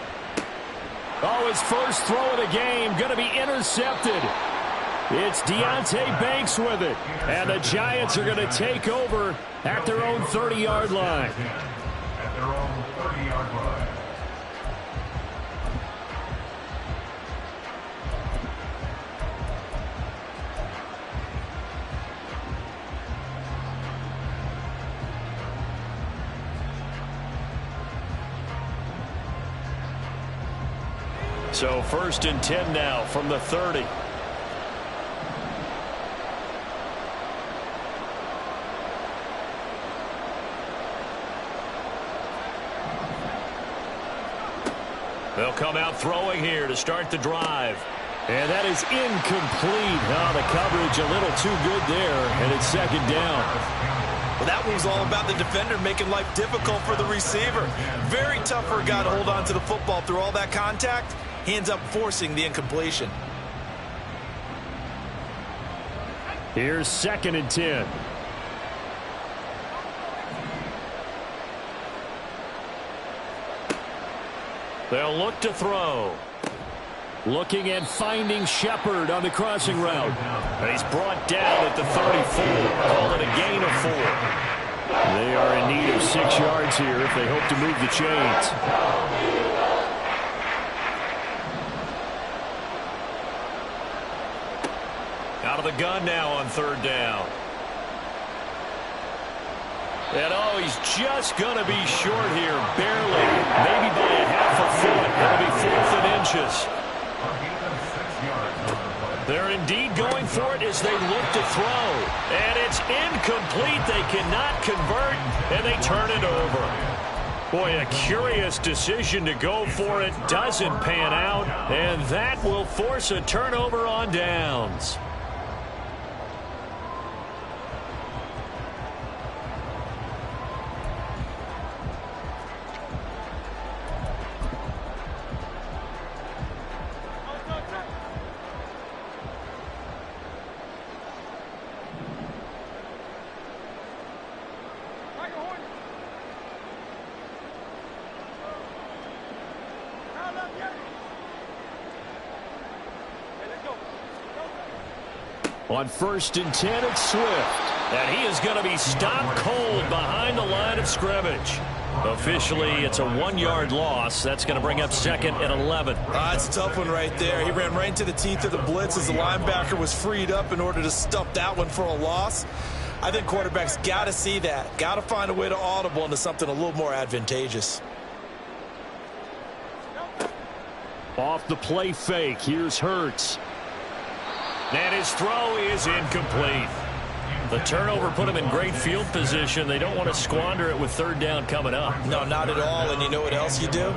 Oh, his first throw of the game going to be intercepted. It's Deontay Banks with it. And the Giants are going to take over at their own 30-yard line. At their own 30-yard line. So 1st and 10 now from the 30. They'll come out throwing here to start the drive. And that is incomplete. Oh, the coverage a little too good there, and it's 2nd down. Well, that was all about the defender making life difficult for the receiver. Very tough for a guy to hold on to the football through all that contact. He ends up forcing the incompletion. Here's 2nd and 10. They'll look to throw. Looking and finding Shepard on the crossing route. And he's brought down at the 34. Call it a gain of 4. They are in need of 6 yards here if they hope to move the chains. Out of the gun now on 3rd down. And oh, he's just going to be short here, barely, maybe by a half a foot. That'll be 4th and inches. They're indeed going for it as they look to throw. And it's incomplete. They cannot convert, and they turn it over. Boy, a curious decision to go for it. Doesn't pan out, and that will force a turnover on downs. On 1st and 10, it's Swift. And he is going to be stopped cold behind the line of scrimmage. Officially, it's a 1-yard loss. That's going to bring up 2nd and 11. It's a tough one right there. He ran right into the teeth of the blitz as the linebacker was freed up in order to stuff that one for a loss. I think quarterbacks got to see that. Got to find a way to audible into something a little more advantageous. Off the play fake, here's Hurts. And his throw is incomplete. The turnover put him in great field position. They don't want to squander it with 3rd down coming up. No, not at all. And you know what else you do?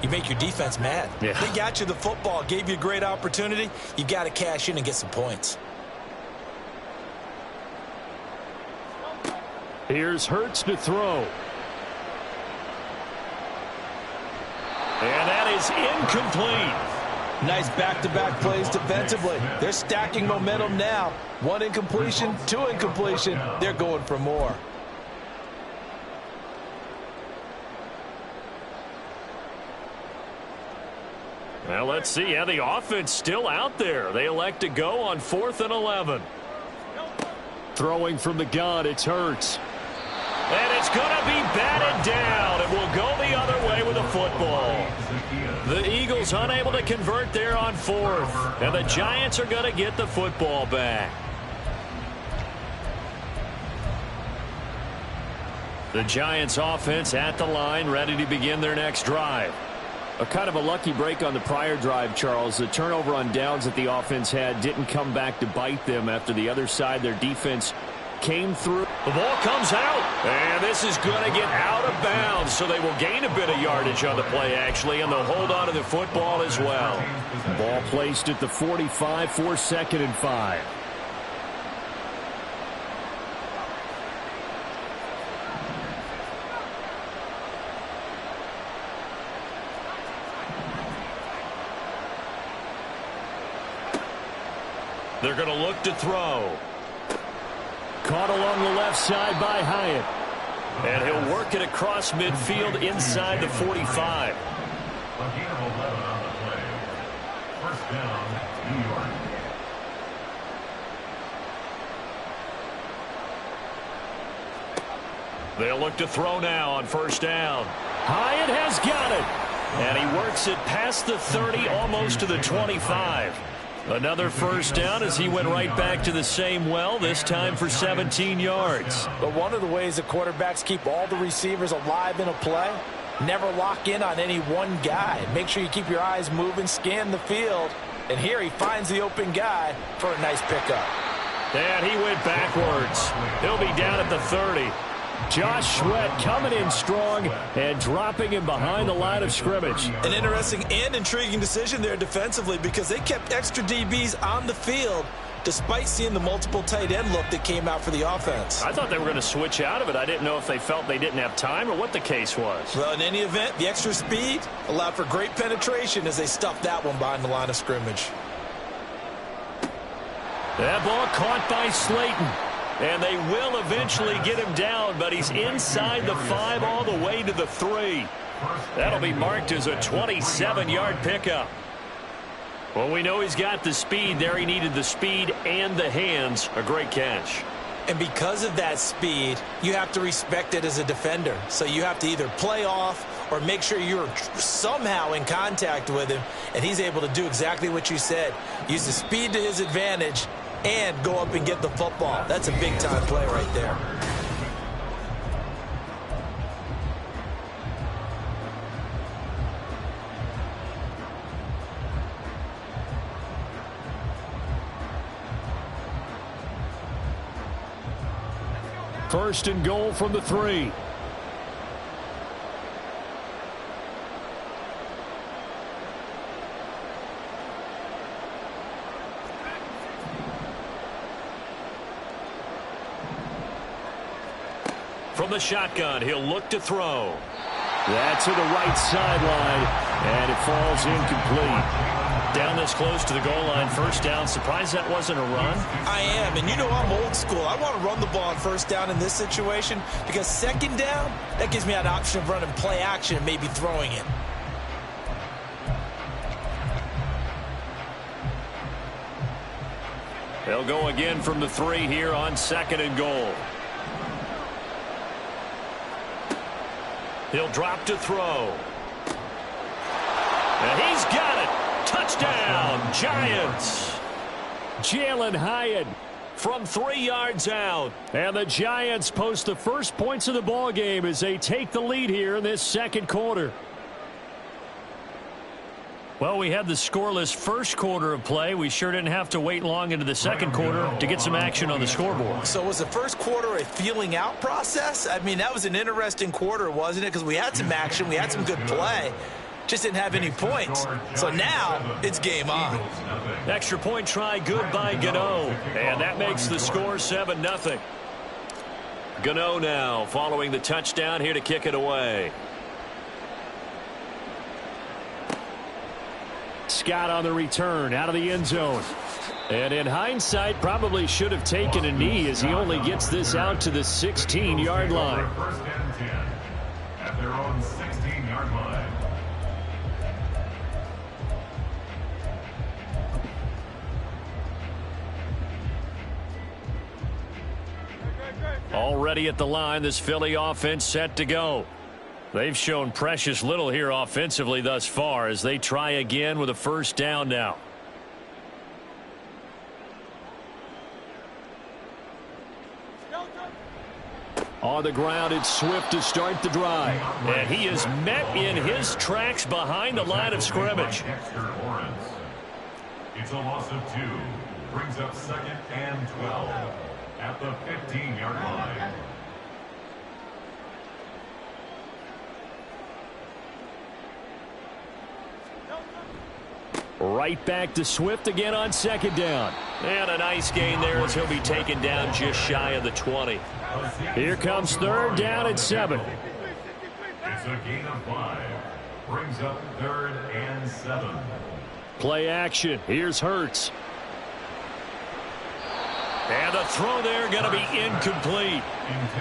You make your defense mad. Yeah. They got you the football, gave you a great opportunity. You got to cash in and get some points. Here's Hurts to throw. And that is incomplete. Nice back-to-back plays defensively. They're stacking momentum now. 1 incompletion, 2 incompletion. They're going for more. Well, let's see. Yeah, the offense still out there. They elect to go on 4th and 11. Throwing from the gun, it's Hurts. And it's going to be batted down. It will go the other way with the football. The Eagles unable to convert there on 4th. And the Giants are going to get the football back. The Giants offense at the line, ready to begin their next drive. A kind of a lucky break on the prior drive, Charles. The turnover on downs that the offense had didn't come back to bite them after the other side. Their defense came through. The ball comes out, and this is going to get out of bounds, so they will gain a bit of yardage on the play, actually, and they'll hold on to the football as well. Ball placed at the 45 for 2nd and 5. They're going to look to throw. Caught along the left side by Hyatt. And he'll work it across midfield inside the 45. A gain of 11 on the play. First down, New York. They'll look to throw now on first down. Hyatt has got it. And he works it past the 30, almost to the 25. Another first down as he went right back to the same well, this time for 17 yards. But one of the ways the quarterbacks keep all the receivers alive in a play, never lock in on any one guy. Make sure you keep your eyes moving, scan the field. And here he finds the open guy for a nice pickup. And he went backwards. He'll be down at the 30. Josh Sweat coming in strong and dropping him behind the line of scrimmage. An interesting and intriguing decision there defensively because they kept extra DBs on the field despite seeing the multiple tight end look that came out for the offense. I thought they were going to switch out of it. I didn't know if they felt they didn't have time or what the case was. Well, in any event, the extra speed allowed for great penetration as they stuffed that one behind the line of scrimmage. That ball caught by Slayton. And they will eventually get him down, but he's inside the 5 all the way to the 3. That'll be marked as a 27-yard pickup. Well, we know he's got the speed there. He needed the speed and the hands. A great catch. And because of that speed, you have to respect it as a defender. So you have to either play off or make sure you're somehow in contact with him. And he's able to do exactly what you said. Use the speed to his advantage and go up and get the football. That's a big-time play right there. First and goal from the 3. From the shotgun, he'll look to throw. That's to the right sideline, and it falls incomplete. Down this close to the goal line, first down. Surprised that wasn't a run? I am, and you know I'm old school. I want to run the ball on first down in this situation because second down, that gives me an option of running play action and maybe throwing it. They'll go again from the 3 here on 2nd and goal. He'll drop to throw. And he's got it. Touchdown, Giants. Jalen Hyatt from 3 yards out. And the Giants post the first points of the ball game as they take the lead here in this second quarter. Well, we had the scoreless first quarter of play. We sure didn't have to wait long into the second quarter to get some action on the scoreboard. So was the first quarter a feeling out process? I mean, that was an interesting quarter, wasn't it? Because we had some action, we had some good play. Just didn't have any points. So now it's game on. Extra point try good by Gano. And that makes the score 7-0. Gano now following the touchdown here to kick it away. Scott on the return out of the end zone. And in hindsight, probably should have taken a knee as he only gets this out to the 16-yard line. First and 10 at their own 16-yard line. Already at the line, this Philly offense set to go. They've shown precious little here offensively thus far as they try again with a first down now. On the ground, it's Swift to start the drive. And he is met in his tracks behind the line of scrimmage. It's a loss of 2. Brings up 2nd and 12 at the 15-yard line. Right back to Swift again on 2nd down. And a nice gain there as he'll be taken down just shy of the 20. Here comes 3rd down and 7. It's a gain of 5. Brings up 3rd and 7. Play action. Here's Hurts. And the throw there going to be incomplete.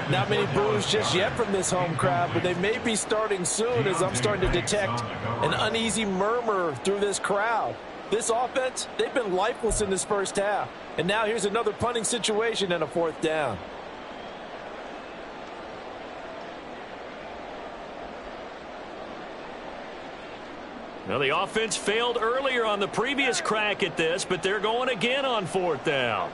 Not many boos just yet from this home crowd, but they may be starting soon as I'm starting to detect an uneasy murmur through this crowd. This offense, they've been lifeless in this first half. And now here's another punting situation and a 4th down. Well, the offense failed earlier on the previous crack at this, but they're going again on 4th down.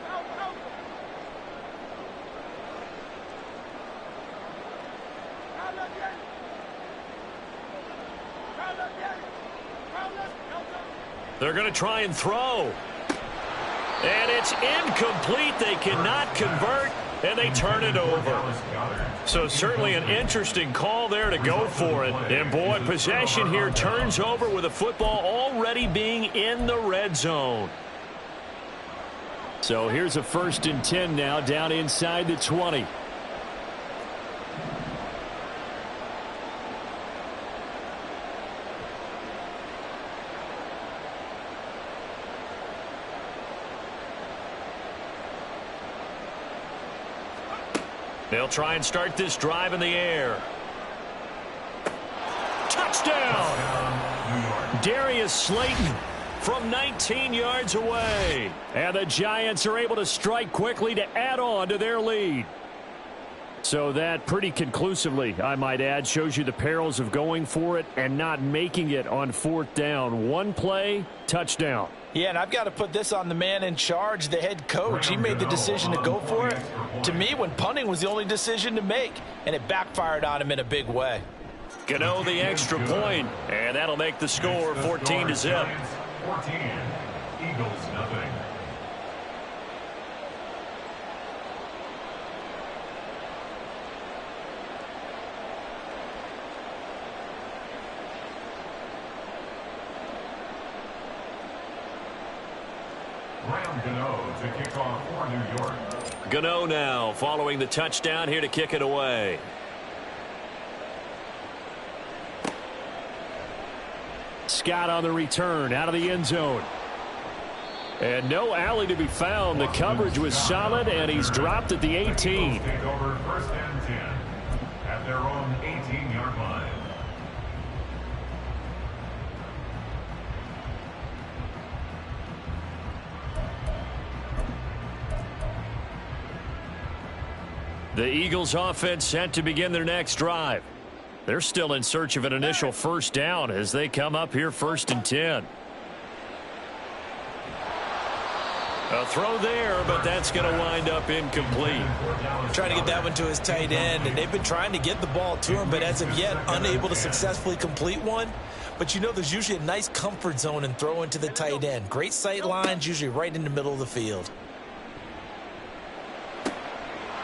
They're going to try and throw. And it's incomplete. They cannot convert, and they turn it over. So certainly an interesting call there to go for it. And, boy, possession here turns over with the football already being in the red zone. So here's a 1st and 10 now down inside the 20. They'll try and start this drive in the air. Touchdown! Darius Slayton from 19 yards away. And the Giants are able to strike quickly to add on to their lead. So that pretty conclusively, I might add, shows you the perils of going for it and not making it on 4th down. One play, touchdown. Yeah, and I've got to put this on the man in charge, the head coach. He made the decision to go for it. To me, when punting was the only decision to make, and it backfired on him in a big way. Gano the extra point, and that'll make the score 14-0. 14. Eagles nothing. Gano to kick off for New York. Gano now following the touchdown here to kick it away. Scott on the return out of the end zone. And no alley to be found. The coverage was solid, and he's dropped at the 18. Take over 1st and 10 at their own 18-yard line. The Eagles offense set to begin their next drive. They're still in search of an initial 1st down as they come up here 1st and 10. A throw there, but that's going to wind up incomplete. Trying to get that one to his tight end, and they've been trying to get the ball to him, but as of yet, unable to successfully complete one. But you know there's usually a nice comfort zone in throwing to the tight end. Great sight lines, usually right in the middle of the field.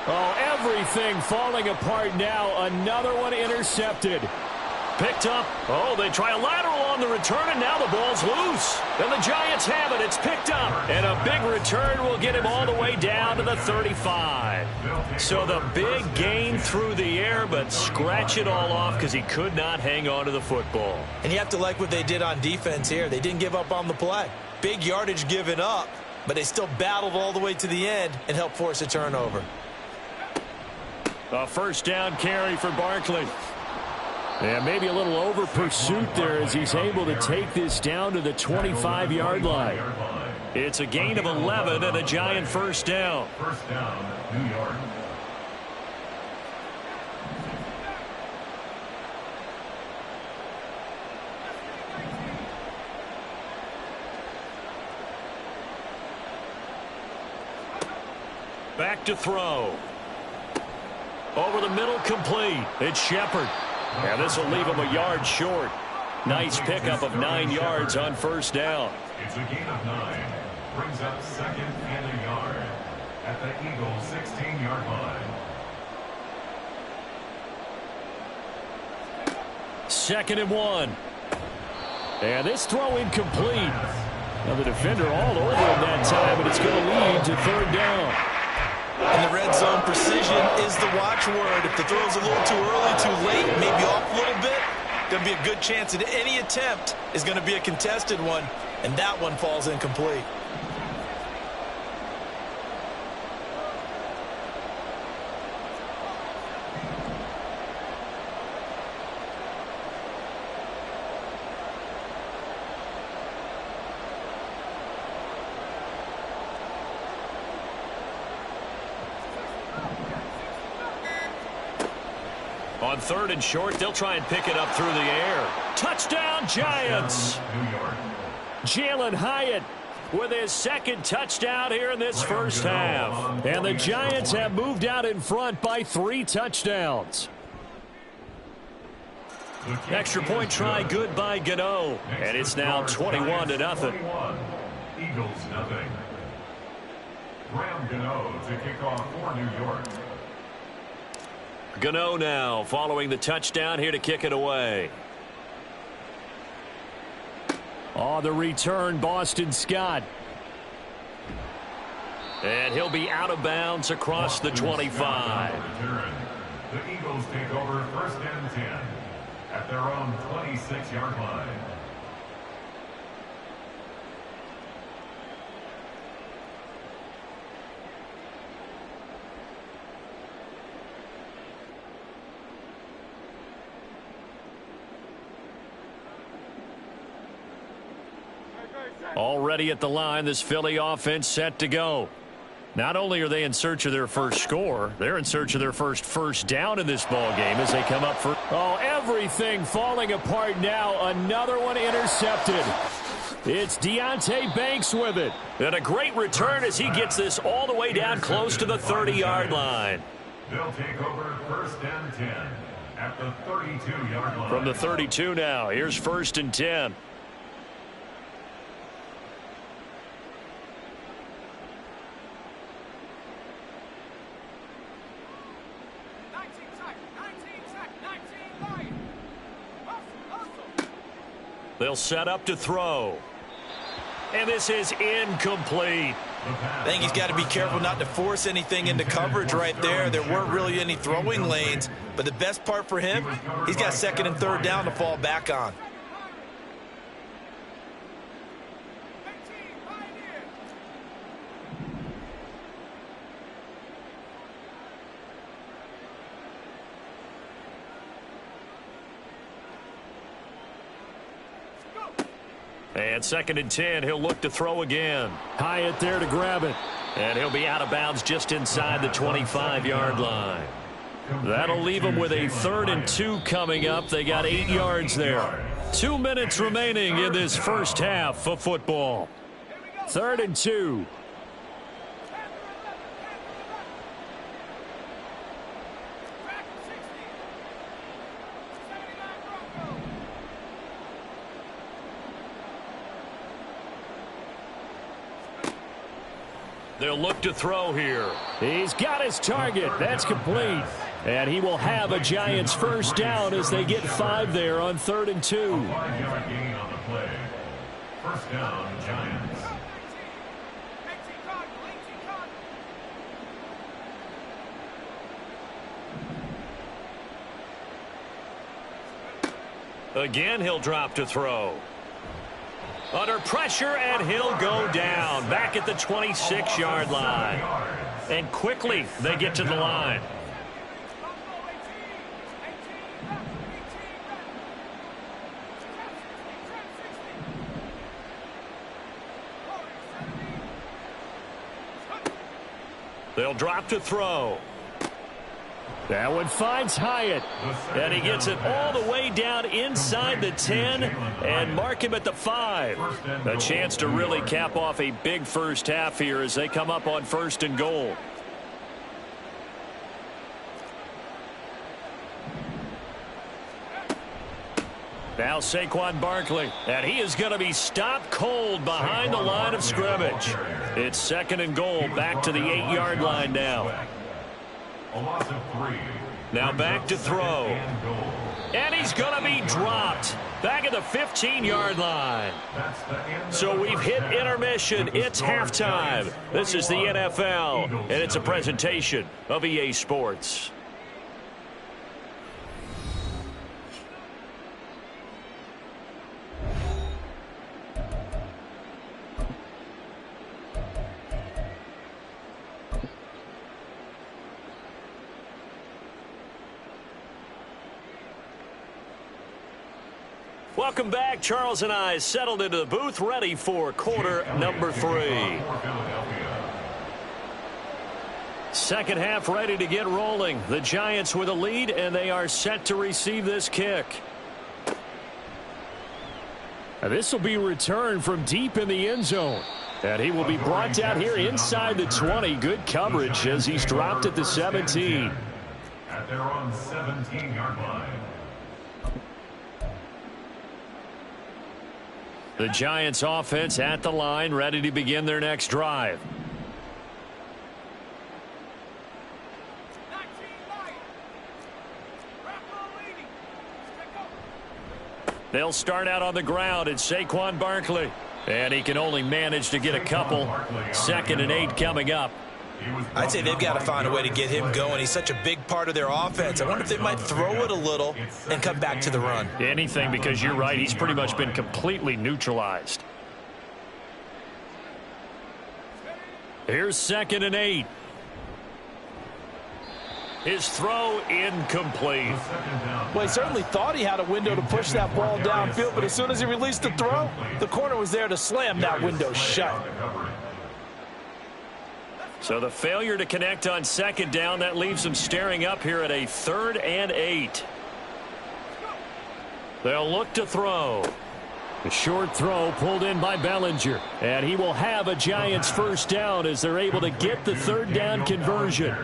Oh, everything falling apart now. Another one intercepted. Picked up. Oh, they try a lateral on the return, and now the ball's loose. And the Giants have it. It's picked up. And a big return will get him all the way down to the 35. So the big gain through the air, but scratch it all off because he could not hang on to the football. And you have to like what they did on defense here. They didn't give up on the play. Big yardage given up, but they still battled all the way to the end and helped force a turnover. A 1st down carry for Barkley. And maybe a little over pursuit there as he's able to take this down to the 25-yard line. It's a gain of 11 and a Giant 1st down. 1st down, New York. Back to throw. Over the middle, complete. It's Shepard. And this will leave him a yard short. Nice pickup of 9 yards on first down. It's a gain of 9. Brings up second and a yard at the Eagles' 16-yard line. Second and 1. And this throw incomplete. Now the defender all over him that time, but it's going to lead to third down. And the red zone precision is the watchword. If the throw's a little too early, too late, maybe off a little bit, going to be a good chance that any attempt is going to be a contested one, and that one falls incomplete. On third and short, they'll try and pick it up through the air. Touchdown, Giants! Jalen Hyatt with his second touchdown here in this first half. And the Giants have moved out in front by 3 touchdowns. Extra point try good by Gano. And it's now 21-0. Eagles nothing. Graham Gano to kick off for New York. Gano now following the touchdown here to kick it away. On the return, Boston Scott. And he'll be out of bounds across the 25. The Eagles take over first and 10 at their own 26-yard line. Already at the line, this Philly offense set to go. Not only are they in search of their first score, they're in search of their first down in this ball game as they come up for. Oh, everything falling apart now. Another one intercepted. It's Deonte Banks with it. And a great return as he gets this all the way down close to the 30-yard line. They'll take over first and 10 at the 32-yard line. From the 32 now, here's first and 10. They'll set up to throw. And this is incomplete. I think he's got to be careful not to force anything into coverage right there. There weren't really any throwing lanes. But the best part for him, he's got second and third down to fall back on. And second and 10, he'll look to throw again. Hyatt there to grab it. And he'll be out of bounds just inside the 25-yard line. That'll leave him with a 3rd and 2 coming up. They got 8 yards there. 2 minutes remaining in this first half of football. 3rd and 2. They'll look to throw here. He's got his target. That's complete. And he will have a Giants first down as they get 5 there on 3rd and 2. 5-yard gain on the play. First down, Giants. Again, he'll drop to throw. Under pressure, and he'll go down. Back at the 26-yard line. And quickly, they get to the line. They'll drop to throw. That one finds Hyatt, and he gets it all the way down inside the 10 and mark him at the 5. A chance to really cap off a big first half here as they come up on 1st and goal. Now Saquon Barkley, and he is going to be stopped cold behind the line of scrimmage. It's 2nd and goal, back to the 8-yard line now. Now back to throw. And he's going to be dropped back at the 15-yard line. So we've hit intermission. It's halftime. This is the NFL, and it's a presentation of EA Sports. Welcome back. Charles and I settled into the booth, ready for quarter number 3. Second half ready to get rolling. The Giants with a lead, and they are set to receive this kick. This will be returned from deep in the end zone. And he will be brought down here inside the 20. Good coverage as he's dropped at the 17. At their own 17-yard line. The Giants offense at the line, ready to begin their next drive. They'll start out on the ground. It's Saquon Barkley. And he can only manage to get a couple. 2nd and 8 coming up. I'd say they've got to find a way to get him going. He's such a big part of their offense. I wonder if they might throw it a little and come back to the run. Anything, because you're right. He's pretty much been completely neutralized. Here's 2nd and 8. His throw incomplete. Well, he certainly thought he had a window to push that ball downfield, but as soon as he released the throw, the corner was there to slam that window shut. So the failure to connect on 2nd down, that leaves them staring up here at a 3rd and 8. They'll look to throw. A short throw pulled in by Bellinger. And he will have a Giants first down as they're able to get the 3rd down conversion.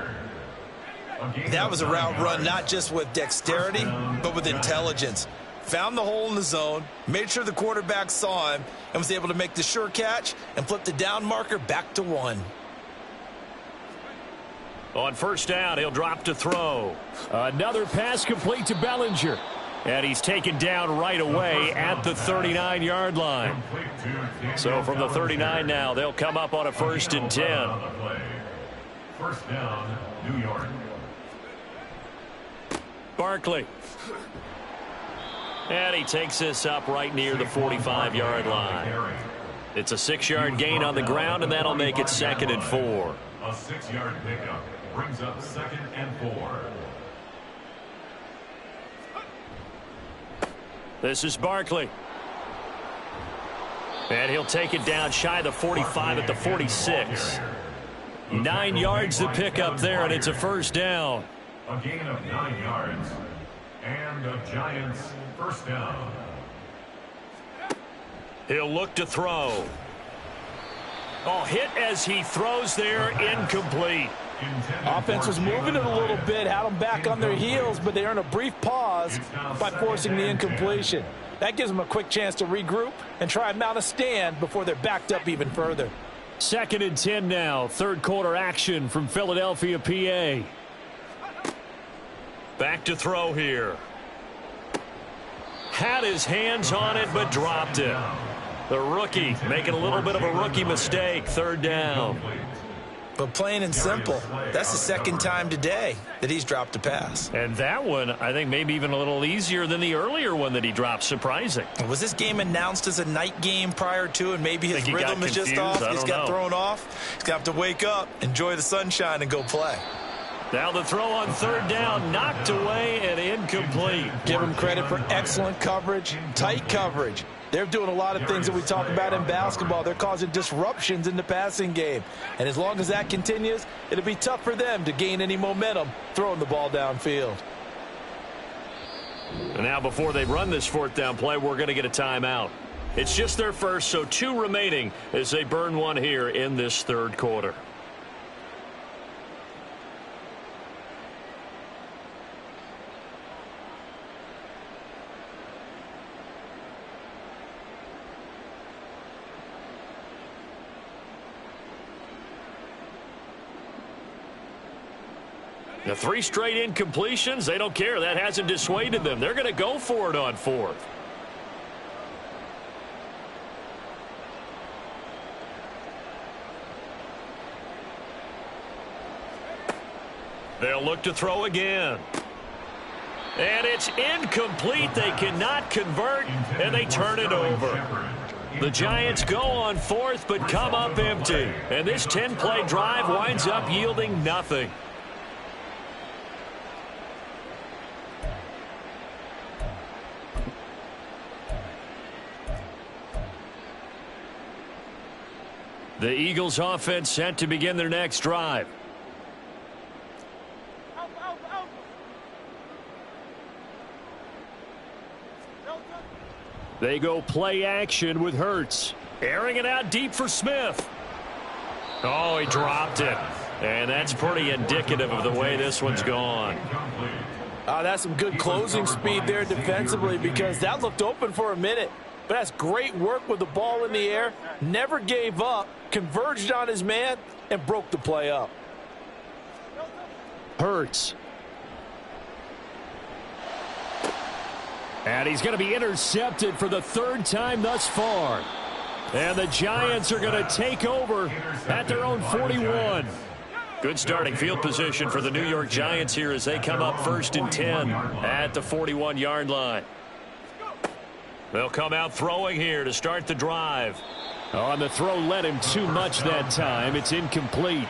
That was a route run not just with dexterity, but with intelligence. Found the hole in the zone, made sure the quarterback saw him, and was able to make the sure catch and flip the down marker back to 1. On 1st down, he'll drop to throw. Another pass complete to Bellinger. And he's taken down right away at the 39-yard line. So from the 39 now, they'll come up on a 1st and 10. 1st down, New York. Barkley. And he takes this up right near the 45-yard line. It's a 6-yard gain on the ground, and that'll make it 2nd and 4. A 6-yard pickup brings up 2nd and 4. This is Barkley. And he'll take it down shy of the 45 at the 46. 9 yards to pick up there, and it's a 1st down. A gain of 9 yards. And the Giants first down. He'll look to throw. Oh, hit as he throws there, incomplete. Offense was moving it a little bit, had them back on their heels, but they earned a brief pause by forcing the incompletion. That gives them a quick chance to regroup and try and mount a stand before they're backed up even further. 2nd and 10 now. 3rd quarter action from Philadelphia, PA. Back to throw here. Had his hands on it, but dropped it. The rookie making a little bit of a rookie mistake. 3rd down. But plain and simple, that's the 2nd time today that he's dropped a pass. And that one, I think, maybe even a little easier than the earlier one that he dropped. Surprising. Was this game announced as a night game prior to, and maybe his rhythm is just off? He's got thrown off. He's got to wake up, enjoy the sunshine, and go play. Now the throw on 3rd down, knocked away and incomplete. Give him credit for excellent coverage, tight coverage. They're doing a lot of things that we talk about in basketball. They're causing disruptions in the passing game. And as long as that continues, it'll be tough for them to gain any momentum throwing the ball downfield. And now before they run this 4th down play, we're going to get a timeout. It's just their first, so 2 remaining as they burn one here in this 3rd quarter. The 3 straight incompletions, they don't care. That hasn't dissuaded them. They're going to go for it on 4th. They'll look to throw again. And it's incomplete. They cannot convert, and they turn it over. The Giants go on 4th, but come up empty. And this 10-play drive winds up yielding nothing. The Eagles offense set to begin their next drive. They go play action with Hurts. Airing it out deep for Smith. Oh, he dropped it. And that's pretty indicative of the way this one's gone. That's some good closing speed there defensively, because that looked open for a minute. But that's great work with the ball in the air. Never gave up, converged on his man, and broke the play up. Hurts. And he's going to be intercepted for the 3rd time thus far. And the Giants are going to take over at their own 41. Good starting field position for the New York Giants here as they come up 1st and 10 at the 41-yard line. They'll come out throwing here to start the drive. Oh, and the throw led him too much that time. It's incomplete.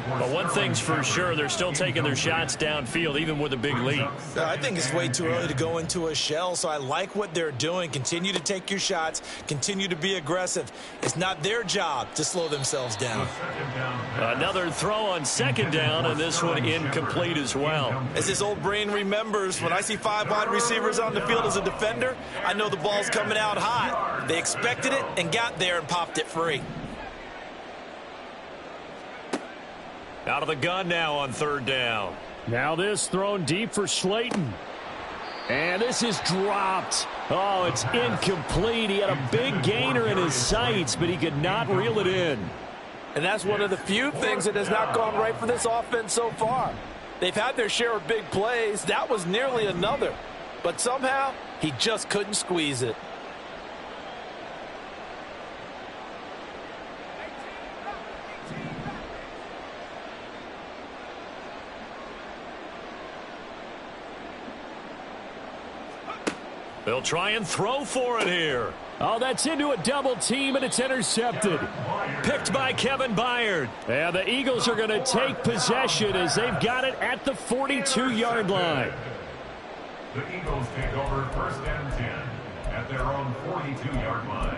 But one thing's for sure, they're still taking their shots downfield, even with a big lead. I think it's way too early to go into a shell, so I like what they're doing. Continue to take your shots. Continue to be aggressive. It's not their job to slow themselves down. Another throw on 2nd down, and this one incomplete as well. As his old brain remembers, when I see 5 wide receivers on the field as a defender, I know the ball's coming out hot. They expected it and got there and popped it free. Out of the gun now on 3rd down. Now this thrown deep for Slayton. And this is dropped. Oh, it's incomplete. He had a big gainer in his sights, but he could not reel it in. And that's one of the few things that has not gone right for this offense so far. They've had their share of big plays. That was nearly another. But somehow, he just couldn't squeeze it. They'll try and throw for it here. Oh, that's into a double team, and it's intercepted. Picked by Kevin Byard. And the Eagles are going to take possession as they've got it at the 42-yard line. The Eagles take over 1st and 10 at their own 42-yard line.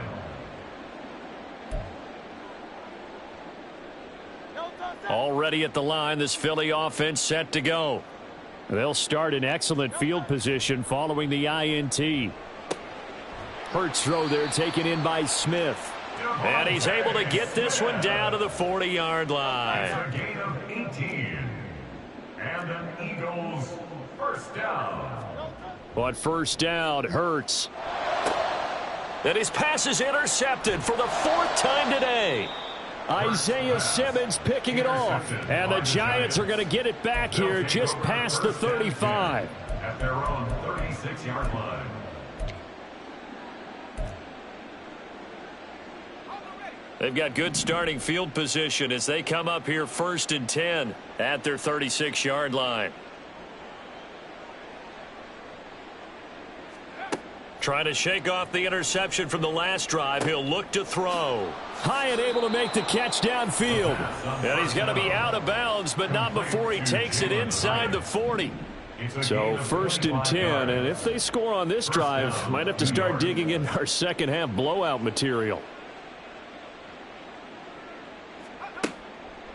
Already at the line, this Philly offense set to go. They'll start in excellent field position following the INT. Hurts throw there taken in by Smith. And he's able to get this one down to the 40-yard line. It's a gain of 18. And an Eagles 1st down. But 1st down, Hurts. And his pass is intercepted for the 4th time today. Isaiah Simmons picking it off. And the Giants are going to get it back here just past the 35. At their own 36-yard line. They've got good starting field position as they come up here 1st and 10 at their 36-yard line. Trying to shake off the interception from the last drive. He'll look to throw. High and able to make the catch downfield. And he's going to be out of bounds, but not before he takes it inside the 40. So 1st and 10, and if they score on this drive, might have to start digging in our second-half blowout material.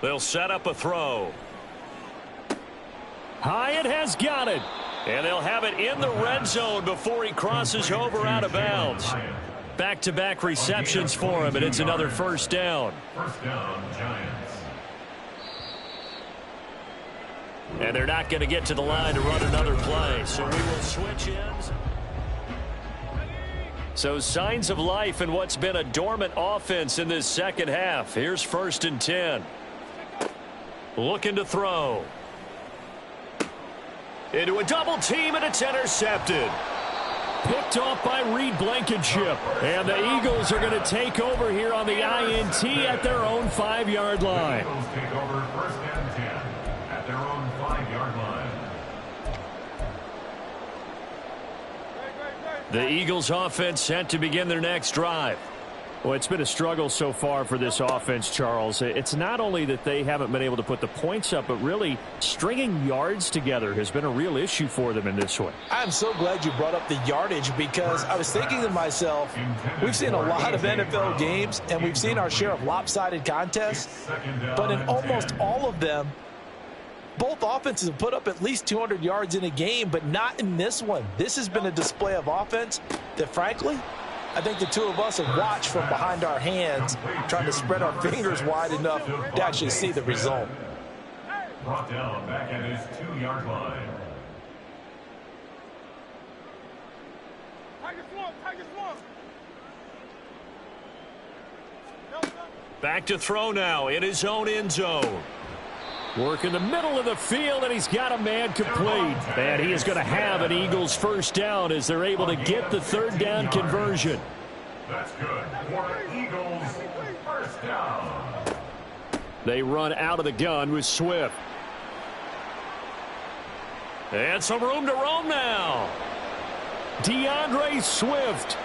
They'll set up a throw. Hyatt has got it. And they'll have it in the red zone before he crosses over out of bounds. Back-to-back receptions for him, and it's another 1st down. 1st down, Giants. And they're not going to get to the line to run another play, so we will switch ends. So signs of life in what's been a dormant offense in this second half. Here's 1st and 10. Looking to throw. Into a double team, and it's intercepted. Picked off by Reed Blankenship. And the Eagles are going to take over here on the INT at their own 5-yard line. Eagles take over 1st and 10 at their own 5-yard line. The Eagles offense set to begin their next drive. Well, it's been a struggle so far for this offense, Charles. It's not only that they haven't been able to put the points up, but really stringing yards together has been a real issue for them in this one. I'm so glad you brought up the yardage because I was thinking to myself, we've seen a lot of NFL games and we've seen our share of lopsided contests, but in almost all of them, both offenses have put up at least 200 yards in a game, but not in this one. This has been a display of offense that, frankly, I think the two of us have watched from behind our hands, trying to spread our fingers wide enough to actually see the result. Brought down back at his 2-yard line. Back to throw now in his own end zone. Work in the middle of the field, and he's got a man complete. And he is going to have an Eagles first down as they're able to get the 3rd down conversion. That's good for the Eagles first down. They run out of the gun with Swift. And some room to roam now. DeAndre Swift.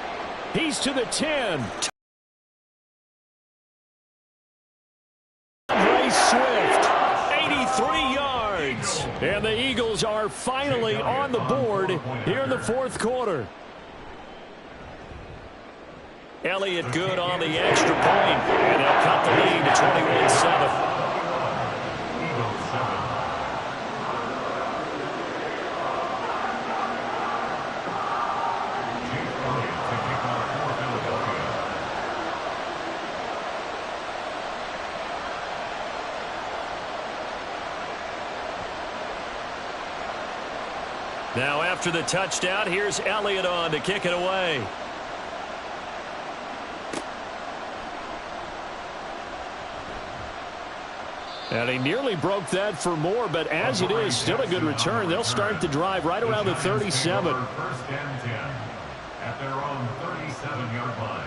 He's to the 10. DeAndre Swift. 83 yards. And the Eagles are finally on the board here in the 4th quarter. Elliott good on the extra point. And they'll cut the lead to 21-7. Now after the touchdown, here's Elliott on to kick it away. And he nearly broke that for more, but as it is, still a good return. They'll start the drive right around the 37. 1st and 10 at their own 37-yard line.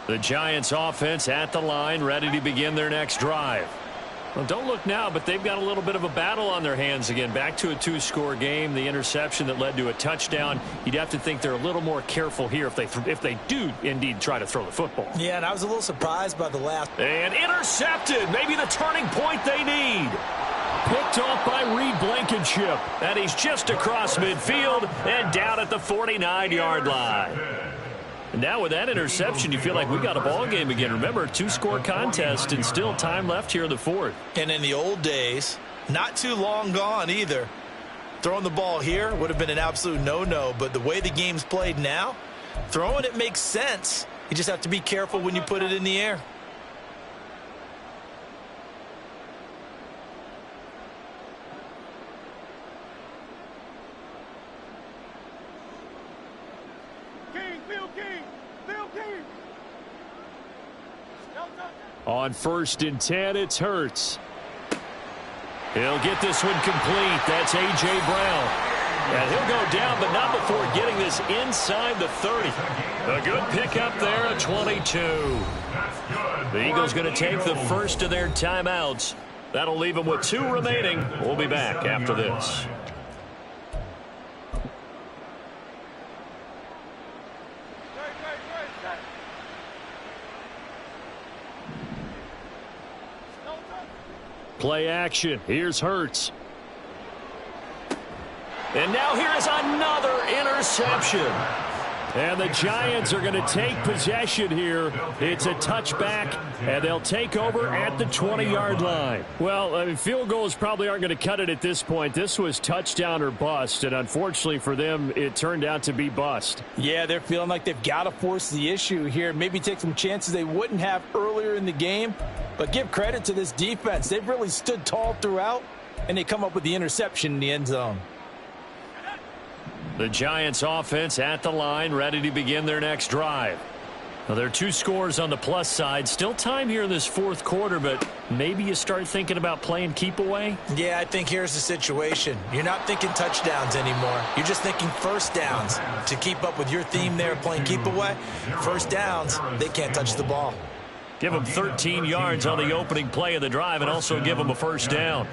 The Giants offense at the line, ready to begin their next drive. Well, don't look now, but they've got a little bit of a battle on their hands again. Back to a 2-score game. The interception that led to a touchdown. You'd have to think they're a little more careful here if they do indeed try to throw the football. Yeah, and I was a little surprised by the last. And intercepted. Maybe the turning point they need. Picked off by Reed Blankenship. And he's just across midfield and down at the 49-yard line. And now with that interception, you feel like we got a ball game again. Remember, 2-score contest and still time left here in the 4th. And in the old days, not too long gone either, throwing the ball here would have been an absolute no-no. But the way the game's played now, throwing it makes sense. You just have to be careful when you put it in the air. On 1st and 10, it's Hurts. He'll get this one complete. That's A.J. Brown. And he'll go down, but not before getting this inside the 30. A good pickup there at 22. The Eagles going to take the first of their timeouts. That'll leave them with 2 remaining. We'll be back after this. Play action. Here's Hurts. And now here is another interception. And the Giants are going to take possession here. It's a touchback, and they'll take over at the 20-yard line. Well, I mean, field goals probably aren't going to cut it at this point. This was touchdown or bust, and unfortunately for them, it turned out to be bust. Yeah, they're feeling like they've got to force the issue here. Maybe take some chances they wouldn't have earlier in the game. But give credit to this defense. They've really stood tall throughout, and they come up with the interception in the end zone. The Giants offense at the line, ready to begin their next drive. Well, there are 2 scores on the plus side. Still time here in this fourth quarter, but maybe you start thinking about playing keep away? Yeah, I think here's the situation. You're not thinking touchdowns anymore. You're just thinking first downs. To keep up with your theme there, playing keep away, first downs, they can't touch the ball. Give them 13 yards on the opening play of the drive and also give them a first down.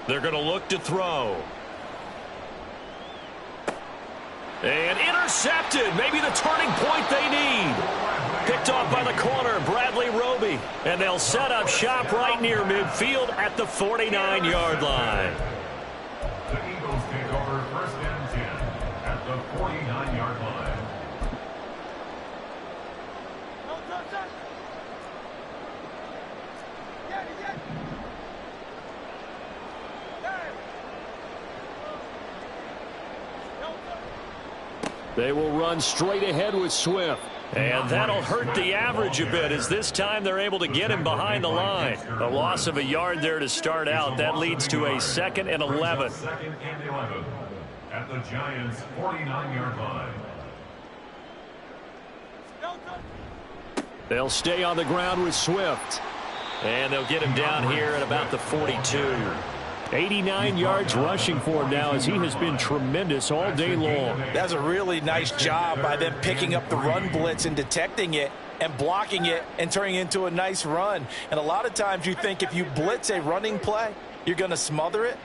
They're going to look to throw. And intercepted. Maybe the turning point they need. Picked off by the corner, Bradley Roby. And they'll set up shop right near midfield at the 49-yard line. The Eagles take over first and 10 at the 49-yard line. They will run straight ahead with Swift. And that'll hurt the average a bit as this time they're able to get him behind the line. A loss of a yard there to start out. That leads to a 2nd and 11. Second and 11 at the Giants' 49-yard line. They'll stay on the ground with Swift. And they'll get him down here at about the 42. 89 yards rushing for him now as he has been tremendous all day long. That's a really nice job by them picking up the run blitz and detecting it and blocking it and turning it into a nice run. And a lot of times you think if you blitz a running play, you're going to smother it.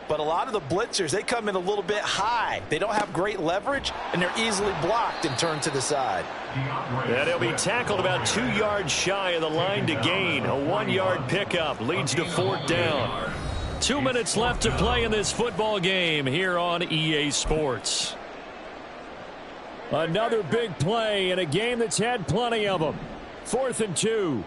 But a lot of the blitzers, they come in a little bit high. They don't have great leverage, and they're easily blocked and turned to the side. And he'll be tackled about 2 yards shy of the line to gain. A 1-yard pickup leads to 4th down. 2 minutes left to play in this football game here on EA Sports. Another big play in a game that's had plenty of them. 4th and 2.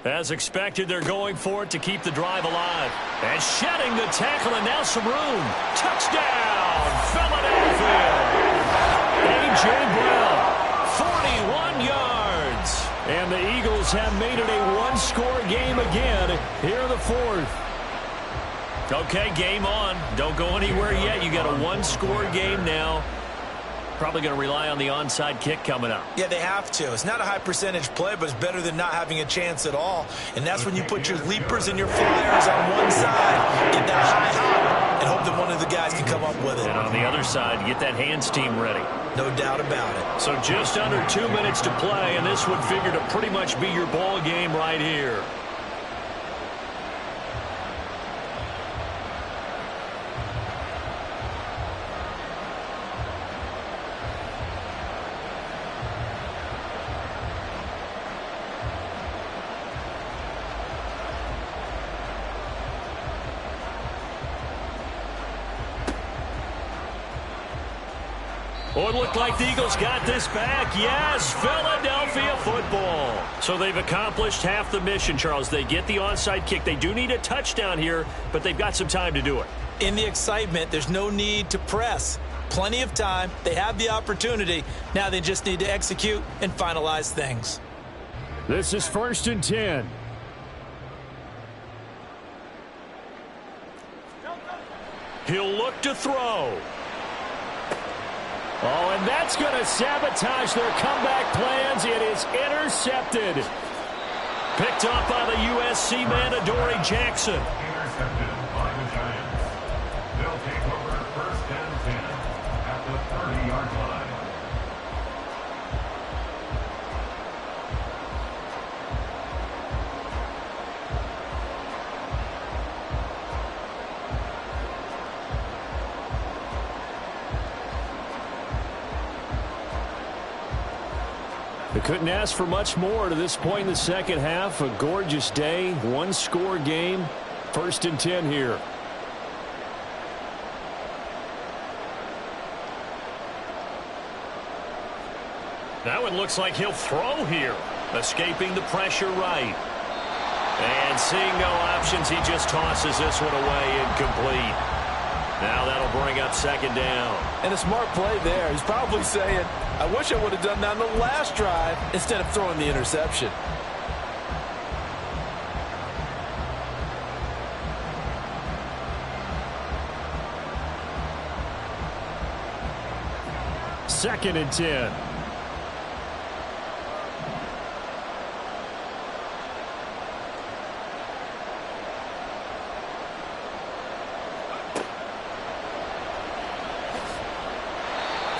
As expected, they're going for it to keep the drive alive. And shedding the tackle, and now some room. Touchdown, Philadelphia. A.J. Brown, 41 yards. And the Eagles have made it a one-score game again here in the fourth. Okay, game on. Don't go anywhere yet. You got a one-score game now. Probably going to rely on the onside kick coming up. Yeah, they have to. It's not a high percentage play, but it's better than not having a chance at all. And that's when you put your leapers and your flyers on one side, get that high hop, and hope that one of the guys can come up with it. And on the other side, get that hands team ready. No doubt about it. So just under 2 minutes to play, and this would figure to pretty much be your ball game right here. Oh, it looked like the Eagles got this back. Yes, Philadelphia football. So they've accomplished half the mission, Charles. They get the onside kick. They do need a touchdown here, but they've got some time to do it. In the excitement, there's no need to press. Plenty of time. They have the opportunity. Now they just need to execute and finalize things. This is 1st and 10. He'll look to throw. Oh, and that's going to sabotage their comeback plans. It is intercepted. Picked off by the USC man, Adoree Jackson. Intercepted by the Giants. They'll take over 1st and 10 at the 30-yard line. They couldn't ask for much more to this point in the second half. A gorgeous day, one-score game, 1st and 10 here. Now it looks like he'll throw here, escaping the pressure right. And seeing no options, he just tosses this one away incomplete. Now that'll bring up second down. And a smart play there. He's probably saying, I wish I would have done that on the last drive instead of throwing the interception. Second and 10.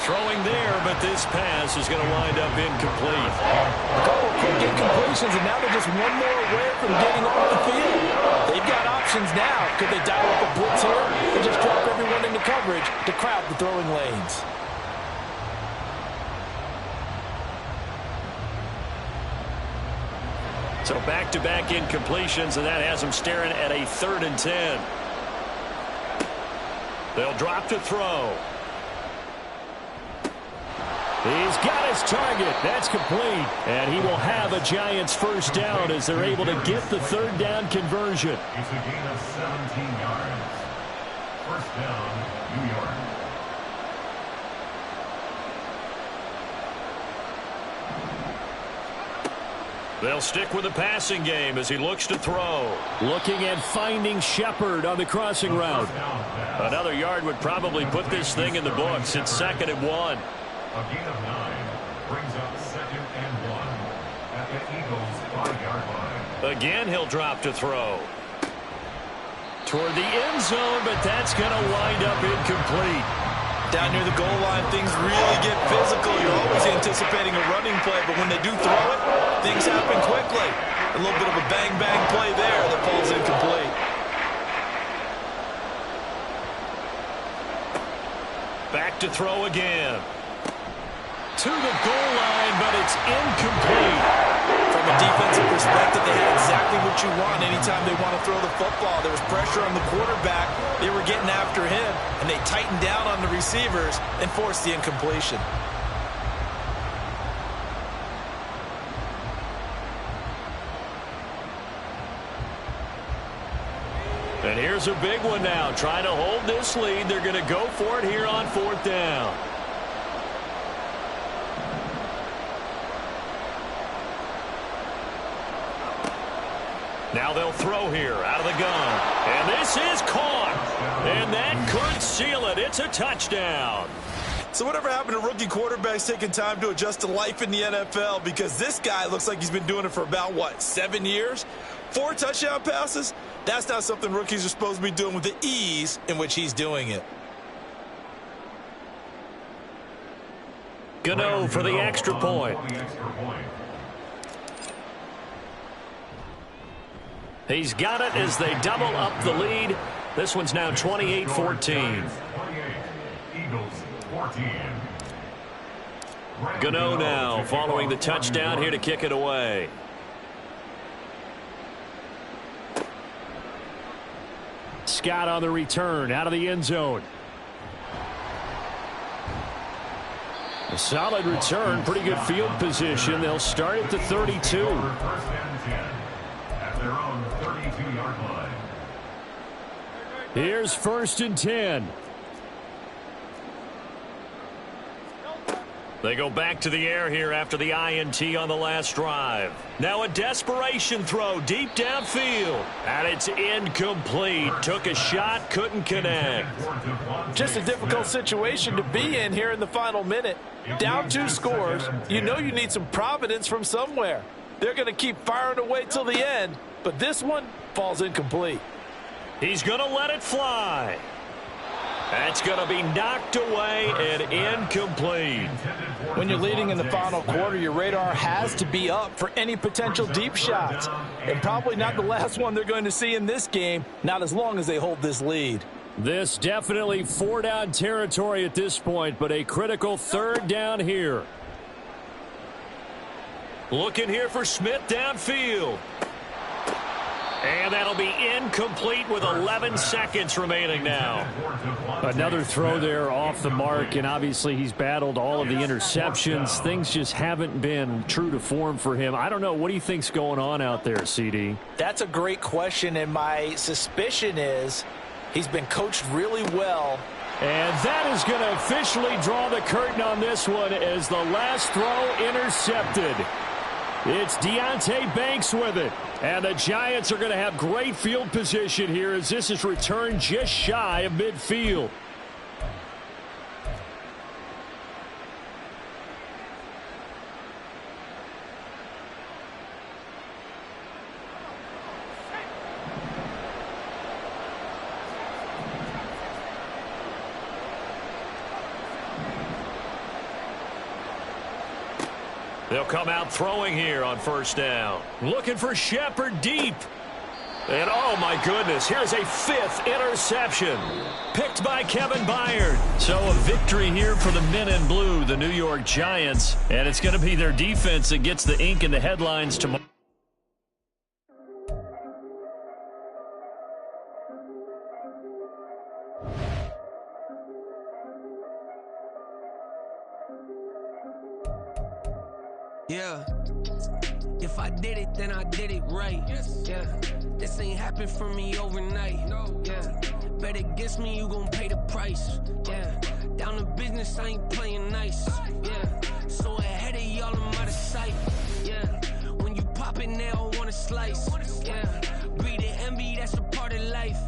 Throwing there, but this pass is going to wind up incomplete. A couple of quick incompletions, and now they're just one more away from getting off the field. They've got options now. Could they dial up a blitz here or just drop everyone into coverage to crowd the throwing lanes? So back-to-back incompletions, and that has them staring at a 3rd and 10. They'll drop to throw. He's got his target. That's complete. And he will have a Giants first down as they're able to get the 3rd down conversion. It's a gain of 17 yards. First down, New York. They'll stick with the passing game as he looks to throw. Looking at finding Shepard on the crossing route. Another yard would probably put this thing in the books. It's 2nd and 1. A gain of 9 brings up 2nd and 1 at the Eagles' 5-yard line. Again, he'll drop to throw. Toward the end zone, but that's going to wind up incomplete. Down near the goal line, things really get physical. You're always anticipating a running play, but when they do throw it, things happen quickly. A little bit of a bang-bang play there that falls incomplete. Back to throw again. To the goal line, but it's incomplete. From a defensive perspective, they had exactly what you want anytime they want to throw the football. There was pressure on the quarterback. They were getting after him, and they tightened down on the receivers and forced the incompletion. And here's a big one now. Trying to hold this lead. They're going to go for it here on 4th down. Now they'll throw here out of the gun. And this is caught. And that could seal it. It's a touchdown. So whatever happened to rookie quarterbacks taking time to adjust to life in the NFL? Because this guy looks like he's been doing it for about, 7 years? 4 touchdown passes? That's not something rookies are supposed to be doing with the ease in which he's doing it. Gano for the extra point. He's got it as they double up the lead. This one's now 28-14. Gano now following the touchdown here to kick it away. Scott on the return out of the end zone. A solid return, pretty good field position. They'll start at the 32. At their own 32-yard line. Here's 1st and 10. They go back to the air here after the INT on the last drive. Now a desperation throw deep downfield. And it's incomplete. Took a shot, couldn't connect. Just a difficult situation to be in here in the final minute. Down 2 scores. You know you need some providence from somewhere. They're going to keep firing away till the end. But this one falls incomplete. He's going to let it fly. That's going to be knocked away and incomplete. When you're leading in the final quarter, your radar has to be up for any potential deep shots. And probably not the last one they're going to see in this game, not as long as they hold this lead. This definitely 4-down territory at this point, but a critical 3rd down here. Looking here for Smith downfield. And that'll be incomplete with 11 seconds remaining now. Another throw there off the mark, and obviously he's battled all of the interceptions. Things just haven't been true to form for him. I don't know. What do you think's going on out there, CD? That's a great question, and my suspicion is He's been coached really well. And that is going to officially draw the curtain on this one as the last throw intercepted. It's Deonte Banks with it. And the Giants are going to have great field position here as this is returned just shy of midfield. They'll come out throwing here on first down. Looking for Shepard deep. And oh my goodness, here's a fifth interception. Picked by Kevin Byard. So a victory here for the men in blue, the New York Giants. And it's going to be their defense that gets the ink in the headlines tomorrow. Yeah, if I did it, then I did it right. Yeah, this ain't happened for me overnight. Yeah, bet against me, you gon' pay the price. Yeah, down to business, I ain't playing nice. Yeah, so ahead of y'all, I'm out of sight. Yeah, when you pop it, they all wanna slice. Yeah, breed and envy, that's a part of life.